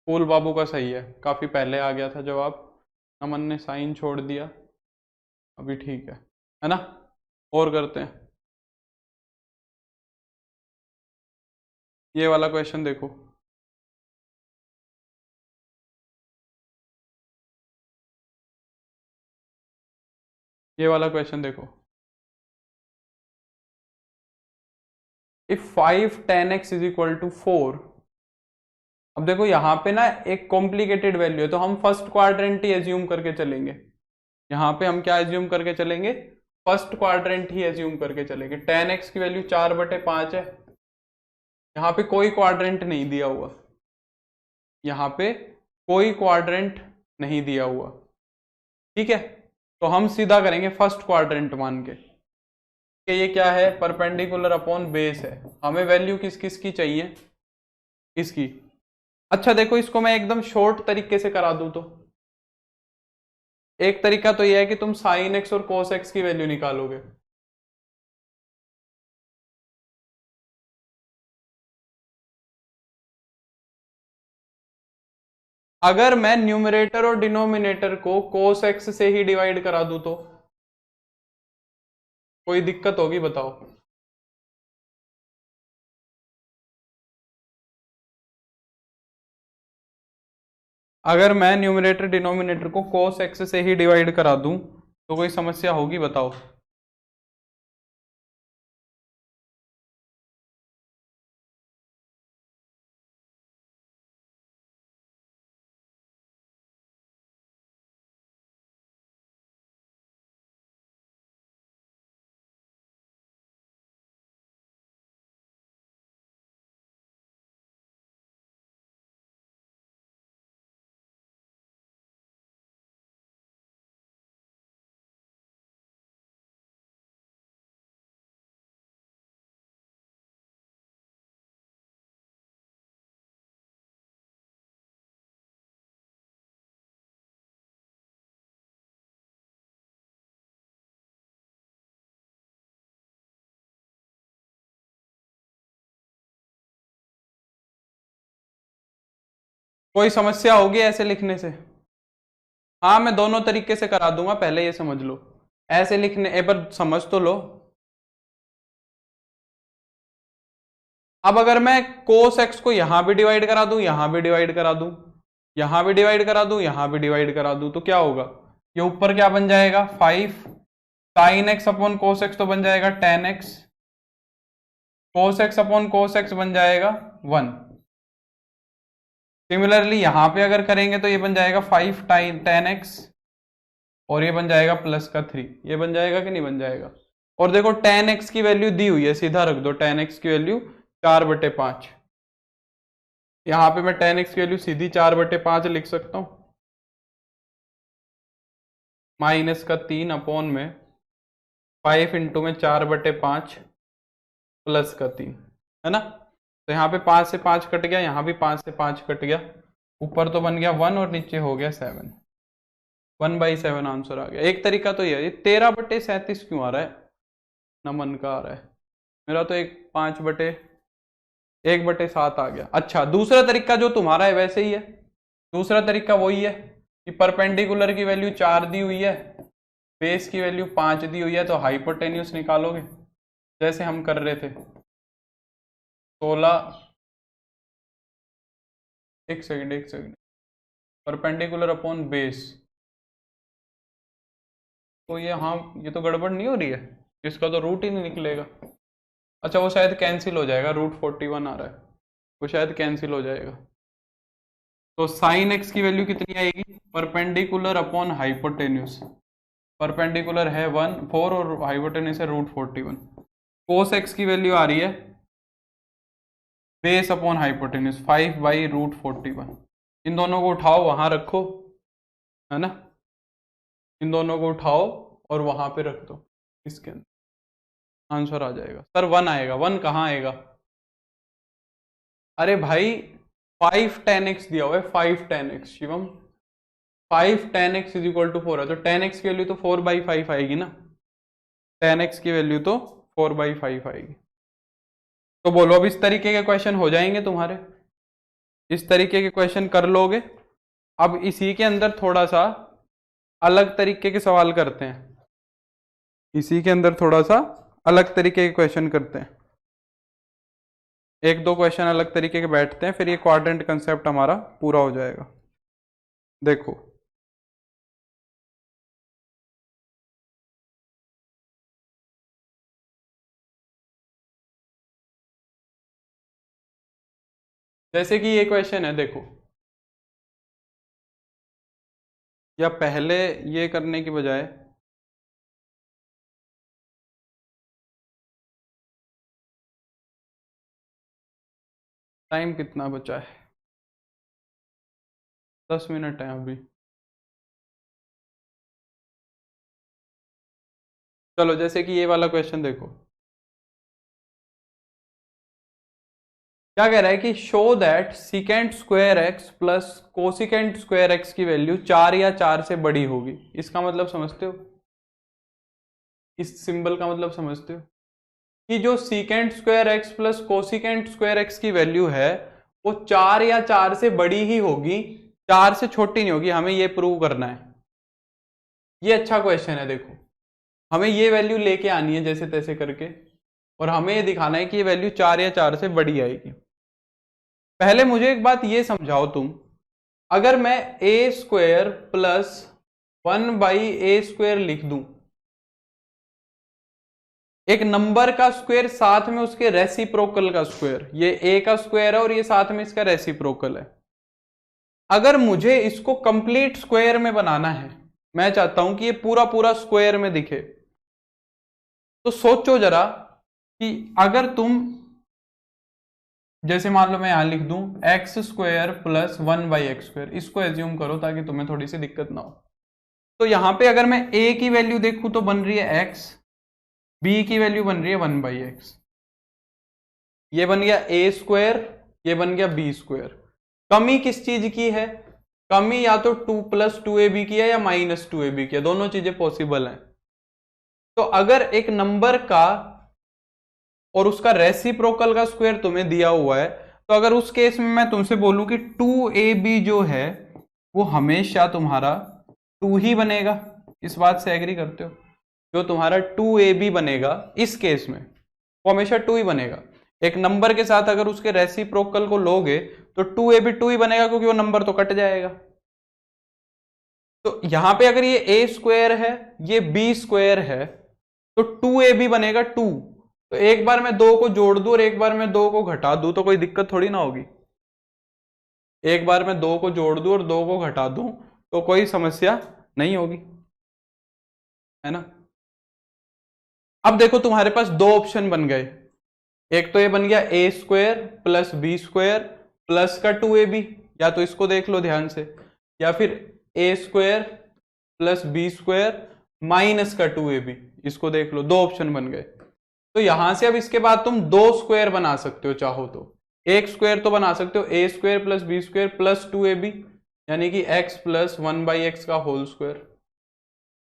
फूल बाबू का सही है, काफी पहले आ गया था जवाब, नमन ने साइन छोड़ दिया, अभी ठीक है ना? और करते हैं, ये वाला क्वेश्चन देखो। ये वाला क्वेश्चन देखो, if 5 10x is equal to 4। अब देखो यहाँ पे ना एक कॉम्प्लिकेटेड वैल्यू है, तो हम फर्स्ट क्वाड्रेंट ही एज्यूम करके चलेंगे। यहाँ पे हम क्या एज्यूम करके चलेंगे? फर्स्ट क्वाड्रेंट ही एज्यूम करके चलेंगे। 10x की वैल्यू 4/5 है, यहाँ पे कोई क्वाड्रेंट नहीं दिया हुआ, यहाँ पे कोई क्वाड्रेंट नहीं दिया हुआ, ठीक है? तो हम सीधा करेंगे फर्स्ट क्वाड्रेंट मान के कि ये क्या है, परपेंडिकुलर अपॉन बेस है। हमें वैल्यू किस किस की चाहिए? इसकी। अच्छा देखो, इसको मैं एकदम शॉर्ट तरीके से करा दूं तो एक तरीका तो यह है कि तुम साइन एक्स और कोस एक्स की वैल्यू निकालोगे। अगर मैं न्यूमरेटर और डिनोमिनेटर को कोस एक्स से ही डिवाइड करा दूं तो कोई दिक्कत होगी? बताओ। अगर मैं न्यूमरेटर डिनोमिनेटर को कोस एक्स से ही डिवाइड करा दूं तो कोई समस्या होगी? बताओ। कोई समस्या होगी ऐसे लिखने से? हाँ, मैं दोनों तरीके से करा दूंगा, पहले ये समझ लो। ऐसे लिखने, एक बार समझ तो लो। अब अगर मैं कोस एक्स को यहां भी डिवाइड करा दूं, यहां भी डिवाइड करा दूं, यहां भी डिवाइड करा दूं, यहां भी डिवाइड करा दूं, तो क्या होगा? ये ऊपर क्या बन जाएगा? 5 sign x upon cos x तो बन जाएगा 10x, cos x upon cos x बन जाएगा 1। सिमिलरली यहां पे अगर करेंगे तो ये बन जाएगा 5 10x और ये बन जाएगा प्लस का 3। ये बन जाएगा कि नहीं बन जाएगा? और देखो 10x की वैल्यू दी हुई है, सीधा रख दो 10x की वैल्यू 4/5। यहां पे मैं 10x की वैल्यू सीधी 4/5 लिख सकता हूं, -3 अपॉन में 5 इंटू में 4/5 प्लस का 3, है ना? तो यहाँ पे 5 से 5 कट गया, यहाँ भी 5 से 5 कट गया, ऊपर तो बन गया 1 और नीचे हो गया 7। 1/7 आंसर आ गया। एक तरीका तो ये 13/37 क्यों आ रहा है? नमन का आ रहा है, मेरा तो 1/7 आ गया। अच्छा, दूसरा तरीका जो तुम्हारा है वैसे ही है, दूसरा तरीका वही है कि परपेंडिकुलर की वैल्यू 4 दी हुई है, बेस की वैल्यू 5 दी हुई है, तो हाइपोटेन्यूस निकालोगे जैसे हम कर रहे थे। 16, एक सेकंड, परपेंडिकुलर अपॉन बेस, तो ये, हाँ ये तो गड़बड़ नहीं हो रही है, इसका तो रूट ही नहीं निकलेगा। अच्छा, वो शायद कैंसिल हो जाएगा, √41 आ रहा है, वो शायद कैंसिल हो जाएगा। तो साइन एक्स की वैल्यू कितनी आएगी? परपेंडिकुलर अपॉन हाइपोटेन्यूस, परपेंडिकुलर है 4 और हाइपोटेन्यूस है √41, कोस एक्स की वैल्यू आ रही है बेस अपॉन हाइपोटेन्यूज 5/√41। इन दोनों को उठाओ वहां रखो, है ना, इन दोनों को उठाओ और वहां पे रख दो, इसके अंदर आंसर आ जाएगा। सर 1 आएगा, 1 कहाँ आएगा? अरे भाई 5 10x दिया हुआ है, 5 10x Shivam, 5 10x is equal to 4 है, तो 10x की वैल्यू तो 4/5 आएगी ना, 10x की वैल्यू तो 4/5 आएगी। तो बोलो अब इस तरीके के क्वेश्चन हो जाएंगे तुम्हारे, इस तरीके के क्वेश्चन कर लोगे। अब इसी के अंदर थोड़ा सा अलग तरीके के सवाल करते हैं, इसी के अंदर थोड़ा सा अलग तरीके के क्वेश्चन करते हैं, एक दो क्वेश्चन अलग तरीके के बैठते हैं, फिर ये क्वाड्रेंट कंसेप्ट हमारा पूरा हो जाएगा। देखो जैसे कि ये क्वेश्चन है, देखो, या पहले ये करने की बजाय टाइम कितना बचा है? 10 मिनट है अभी। चलो जैसे कि ये वाला क्वेश्चन देखो, क्या कह रहा है कि show that secant square x plus cosecant square x की वैल्यू 4 या 4 से बड़ी होगी। इसका मतलब समझते हो, इस सिंबल का मतलब समझते हो कि जो secant square x plus cosecant square x की वैल्यू है वो 4 या 4 से बड़ी ही होगी, 4 से छोटी नहीं होगी। हमें ये प्रूव करना है। ये अच्छा क्वेश्चन है। देखो हमें ये वैल्यू लेके आनी है जैसे तैसे करके, और हमें ये दिखाना है कि ये वैल्यू 4 या 4 से बड़ी आएगी। पहले मुझे एक बात ये समझाओ तुम, अगर मैं ए स्क्वायर प्लस 1/a² लिख दूं, एक नंबर का स्क्वायर साथ में उसके रेसिप्रोकल का स्क्वायर, ये ए का स्क्वायर है और ये साथ में इसका रेसिप्रोकल है। अगर मुझे इसको कंप्लीट स्क्वायर में बनाना है, मैं चाहता हूं कि ये पूरा पूरा स्क्वायर में दिखे, तो सोचो जरा कि अगर तुम जैसे मान लो मैं यहां लिख दूं x² प्लस 1/x², इसको एज्यूम करो ताकि तुम्हें थोड़ी सी दिक्कत ना हो। तो यहां पे अगर मैं a की वैल्यू देखूं तो बन रही है x, b की वैल्यू बन रही है 1/x, ये बन गया a², ये बन गया b²। कमी किस चीज की है? कमी या तो 2 + 2ab की है या -2ab की है, दोनों चीजें पॉसिबल हैं। तो अगर एक नंबर का और उसका रेसिप्रोकल का स्क्वायर तुम्हें दिया हुआ है, तो अगर उस केस में मैं तुमसे बोलूं कि 2ab जो है वो हमेशा तुम्हारा 2 ही बनेगा, इस बात से एग्री करते हो? जो तुम्हारा 2ab बनेगा इस केस में वो हमेशा 2 ही बनेगा। एक नंबर के साथ अगर उसके रेसिप्रोकल को लोगे तो 2ab 2 ही बनेगा, क्योंकि वो नंबर तो कट जाएगा। तो यहां पे अगर ये a² है, ये b² है, तो 2ab बनेगा 2। तो एक बार मैं 2 को जोड़ दूं और एक बार मैं 2 को घटा दूं तो कोई दिक्कत थोड़ी ना होगी। एक बार मैं 2 को जोड़ दूं और 2 को घटा दूं तो कोई समस्या नहीं होगी, है ना। अब देखो तुम्हारे पास दो ऑप्शन बन गए, एक तो ये बन गया a² प्लस b² प्लस का 2ab, या तो इसको देख लो ध्यान से, या फिर a² प्लस b² माइनस का 2ab, इसको देख लो। दो ऑप्शन बन गए। तो यहां से अब इसके बाद तुम 2 स्क्वायर बना सकते हो, चाहो तो एक स्क्वायर तो बना सकते हो, a² plus b² plus 2ab, यानी कि x प्लस 1/x का होल स्क्वायर,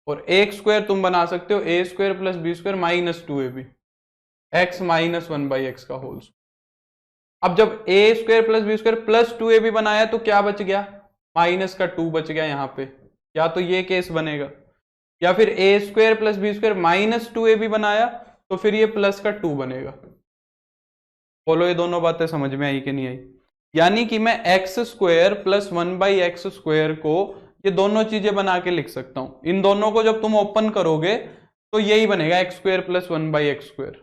और एक स्क्वायर तुम बना सकते हो a² plus b² minus 2ab, x minus 1/x का होल स्क्वायर। अब जब a² plus b² plus 2ab बनाया तो क्या बच गया? माइनस का 2 बच गया यहां पे। या तो ये केस बनेगा, या फिर a² plus b² minus 2ab बनाया तो फिर ये प्लस का 2 बनेगा। बोलो ये दोनों बातें समझ में आई कि नहीं आई? यानी कि मैं x² प्लस 1/x² को ये दोनों चीजें बना के लिख सकता हूं। इन दोनों को जब तुम ओपन करोगे तो यही बनेगा x² प्लस 1/x²।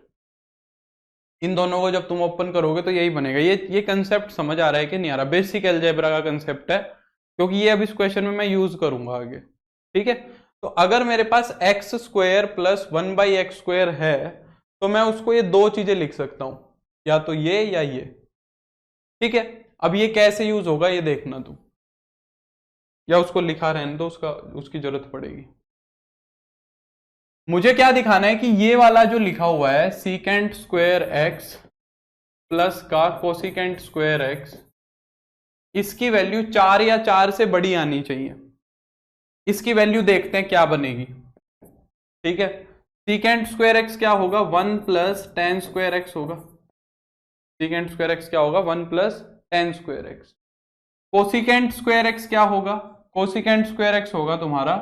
इन दोनों को जब तुम ओपन करोगे तो यही बनेगा। ये कंसेप्ट समझ आ रहा है कि नहीं आ रहा? बेसिक अलजेब्रा का कंसेप्ट है, क्योंकि ये अब इस क्वेश्चन में मैं यूज करूंगा आगे। ठीक है, तो अगर मेरे पास x² प्लस 1/x² है तो मैं उसको ये दो चीजें लिख सकता हूं, या तो ये या ये। ठीक है, अब ये कैसे यूज होगा ये देखना तू, या उसको लिखा रहने दो, उसकी जरूरत पड़ेगी। मुझे क्या दिखाना है कि ये वाला जो लिखा हुआ है सीकेंट स्क्वायर एक्स प्लस का कोसिकेंट स्क्वायर एक्स, इसकी वैल्यू 4 या 4 से बड़ी आनी चाहिए। इसकी वैल्यू देखते हैं क्या बनेगी। ठीक है, सीकेंट स्क्वायर एक्स क्या होगा, 1 प्लस टेन स्क्वायर एक्स होगा। सीकेंट स्क्वायर एक्स क्या होगा, 1 plus ten square x. Cosecant square x क्या होगा, कोसिकेंट स्क्वायर एक्स होगा तुम्हारा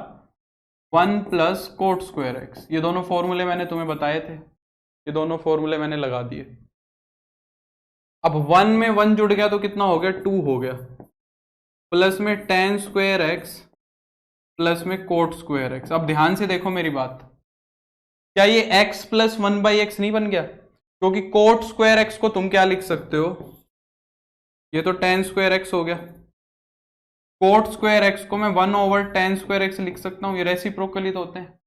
1 प्लस कोट स्क्वायर एक्स। ये दोनों फॉर्मूले मैंने तुम्हें बताए थे, ये दोनों फॉर्मूले मैंने लगा दिए। अब 1 में 1 जुड़ गया तो कितना हो गया, 2 हो गया, प्लस में टेन स्क्वायर एक्स प्लस में कोट स्क्वायर एक्स। अब ध्यान से देखो मेरी बात, क्या ये x प्लस 1/x नहीं बन गया, क्योंकि कोट स्क्वायर एक्स को तुम क्या लिख सकते हो, ये तो टेन स्क्वायर एक्स हो गया, कोट स्क्वायर एक्स को मैं 1 ओवर टेन स्क्वायर एक्स लिख सकता हूं, ये रेसिप्रोकली तो होते हैं।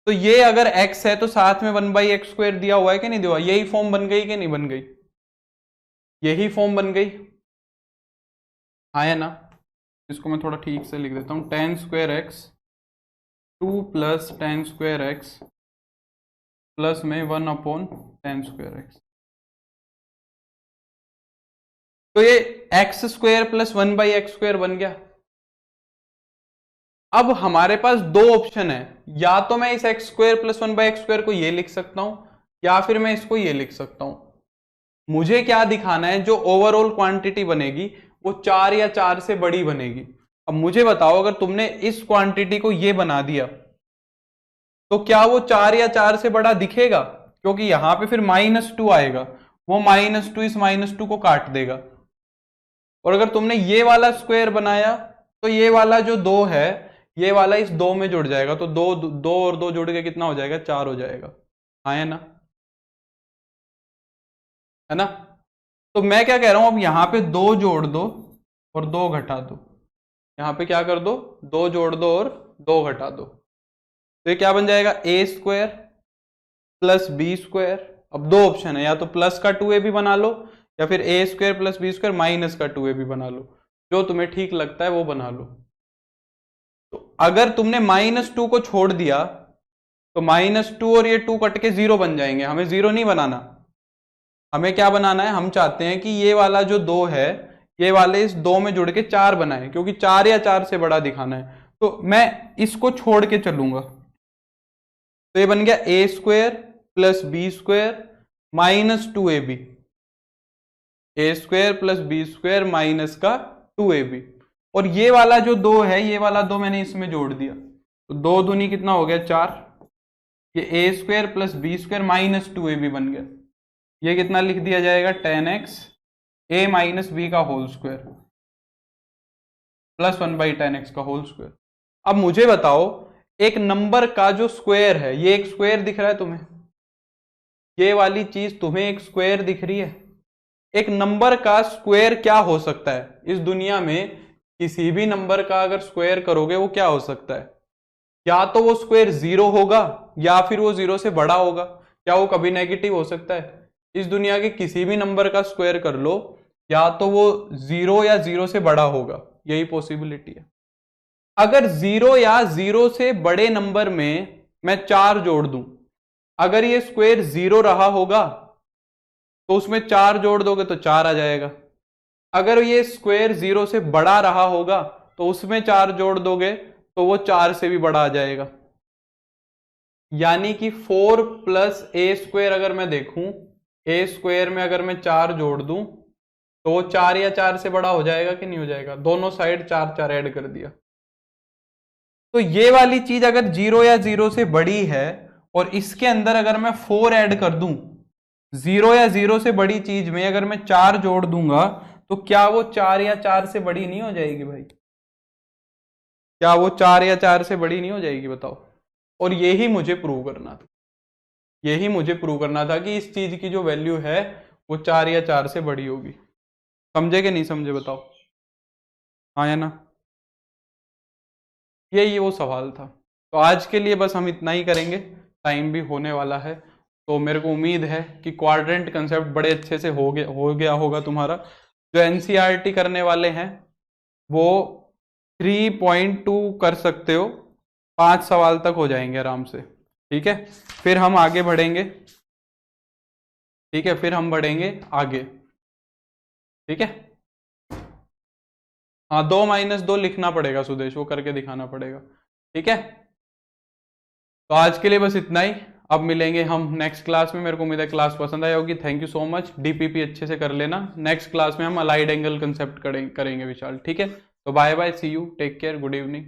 तो ये अगर x है तो साथ में 1/x स्क्वायर दिया हुआ है कि नहीं दिया हुआ, यही फॉर्म बन गई कि नहीं बन गई, यही फॉर्म बन गई, हाँ है ना। इसको मैं थोड़ा ठीक से लिख देता हूं, ten square x 2 plus ten square x plus में 1 अपॉन टेन स्क्वायर एक्स। तो ये x square plus 1/x square बन गया। अब हमारे पास दो ऑप्शन है, या तो मैं इस x square plus 1/x square को ये लिख सकता हूं, या फिर मैं इसको ये लिख सकता हूं। मुझे क्या दिखाना है, जो ओवरऑल क्वांटिटी बनेगी वो 4 या 4 से बड़ी बनेगी। अब मुझे बताओ, अगर तुमने इस क्वांटिटी को ये बना दिया तो क्या वो 4 या 4 से बड़ा दिखेगा, क्योंकि यहां पे फिर -2 आएगा, वो -2 इस -2 को काट देगा। और अगर तुमने ये वाला स्क्वायर बनाया तो ये वाला जो 2 है ये वाला इस 2 में जुड़ जाएगा, तो 2 2 और 2 जुड़ के कितना हो जाएगा, 4 हो जाएगा, हाँ है ना, है ना। तो मैं क्या कह रहा हूं, अब यहां पे 2 जोड़ दो और 2 घटा दो, यहां पे क्या कर दो, 2 जोड़ दो और 2 घटा दो, तो ये क्या बन जाएगा, ए स्क्वायर प्लस बी स्क्वायर। अब दो ऑप्शन है, या तो प्लस का 2ab बना लो, या फिर a square plus b square minus का 2ab बना लो, जो तुम्हें ठीक लगता है वो बना लो। तो अगर तुमने -2 को छोड़ दिया तो -2 और ये 2 कट के 0 बन जाएंगे, हमें 0 नहीं बनाना, हमें क्या बनाना है, हम चाहते हैं कि ये वाला जो 2 है ये वाले इस 2 में जुड़ के 4 बनाए, क्योंकि 4 या 4 से बड़ा दिखाना है। तो मैं इसको छोड़ के चलूंगा, तो ये बन गया a square plus b square -2ab, a square plus b square minus का 2ab। और ये वाला जो 2 है ये वाला 2 मैंने इसमें जोड़ दिया, तो 2 दूनी कितना हो गया, 4, ये a square plus b square -2ab बन गया, ये कितना लिख दिया जाएगा, 10x a माइनस बी का होल स्क्वायर प्लस 1/10x का होल स्क्वायर। अब मुझे बताओ, एक नंबर का जो स्क्वायर है, ये एक स्क्वायर दिख रहा है तुम्हें, ये वाली चीज तुम्हें एक स्क्वायर दिख रही है, एक नंबर का स्क्वायर क्या हो सकता है इस दुनिया में, किसी भी नंबर का अगर स्क्वायर करोगे वो क्या हो सकता है, या तो वो स्क्वायर 0 होगा या फिर वो 0 से बड़ा होगा, क्या वो कभी नेगेटिव हो सकता है, इस दुनिया के किसी भी नंबर का स्क्वायर कर लो, या तो वो 0 या 0 से बड़ा होगा, यही पॉसिबिलिटी है। अगर 0 या 0 से बड़े नंबर में मैं 4 जोड़ दूं, अगर ये स्क्वायर 0 रहा होगा तो उसमें 4 जोड़ दोगे तो 4 आ जाएगा, अगर ये स्क्वायर 0 से बड़ा रहा होगा तो उसमें 4 जोड़ दोगे तो वो 4 से भी बड़ा आ जाएगा। यानी कि 4 प्लस ए स्क्वायर अगर मैं देखूं, ए स्क्वायर में अगर मैं 4 जोड़ दूं तो वो 4 या 4 से बड़ा हो जाएगा कि नहीं हो जाएगा, दोनों साइड 4 4 ऐड कर दिया। तो ये वाली चीज अगर 0 या 0 से बड़ी है और इसके अंदर अगर मैं 4 ऐड कर दूं, 0 या 0 से बड़ी चीज में अगर मैं 4 जोड़ दूंगा तो क्या वो 4 या 4 से बड़ी नहीं हो जाएगी भाई, क्या वो 4 या 4 से बड़ी नहीं हो जाएगी, बताओ। और यही मुझे प्रूव करना था, यही मुझे प्रूव करना था कि इस चीज की जो वैल्यू है वो 4 या 4 से बड़ी होगी। समझे कि नहीं समझे, बताओ, हाँ या ना। यही वो सवाल था। तो आज के लिए बस हम इतना ही करेंगे, टाइम भी होने वाला है। तो मेरे को उम्मीद है कि क्वाड्रेंट कंसेप्ट बड़े अच्छे से हो गया होगा तुम्हारा। जो एनसीईआरटी करने वाले हैं वो 3.2 कर सकते हो, 5 सवाल तक हो जाएंगे आराम से। ठीक है, फिर हम आगे बढ़ेंगे। ठीक है, फिर हम बढ़ेंगे आगे। ठीक है, हाँ 2 - 2 लिखना पड़ेगा सुदेश, वो करके दिखाना पड़ेगा। ठीक है, तो आज के लिए बस इतना ही। अब मिलेंगे हम नेक्स्ट क्लास में। मेरे को उम्मीद है क्लास पसंद आई होगी। Thank you so much. DPP अच्छे से कर लेना। नेक्स्ट क्लास में हम अलाइड एंगल कंसेप्ट करेंगे विशाल। ठीक है, तो bye bye, see you, take care, good evening.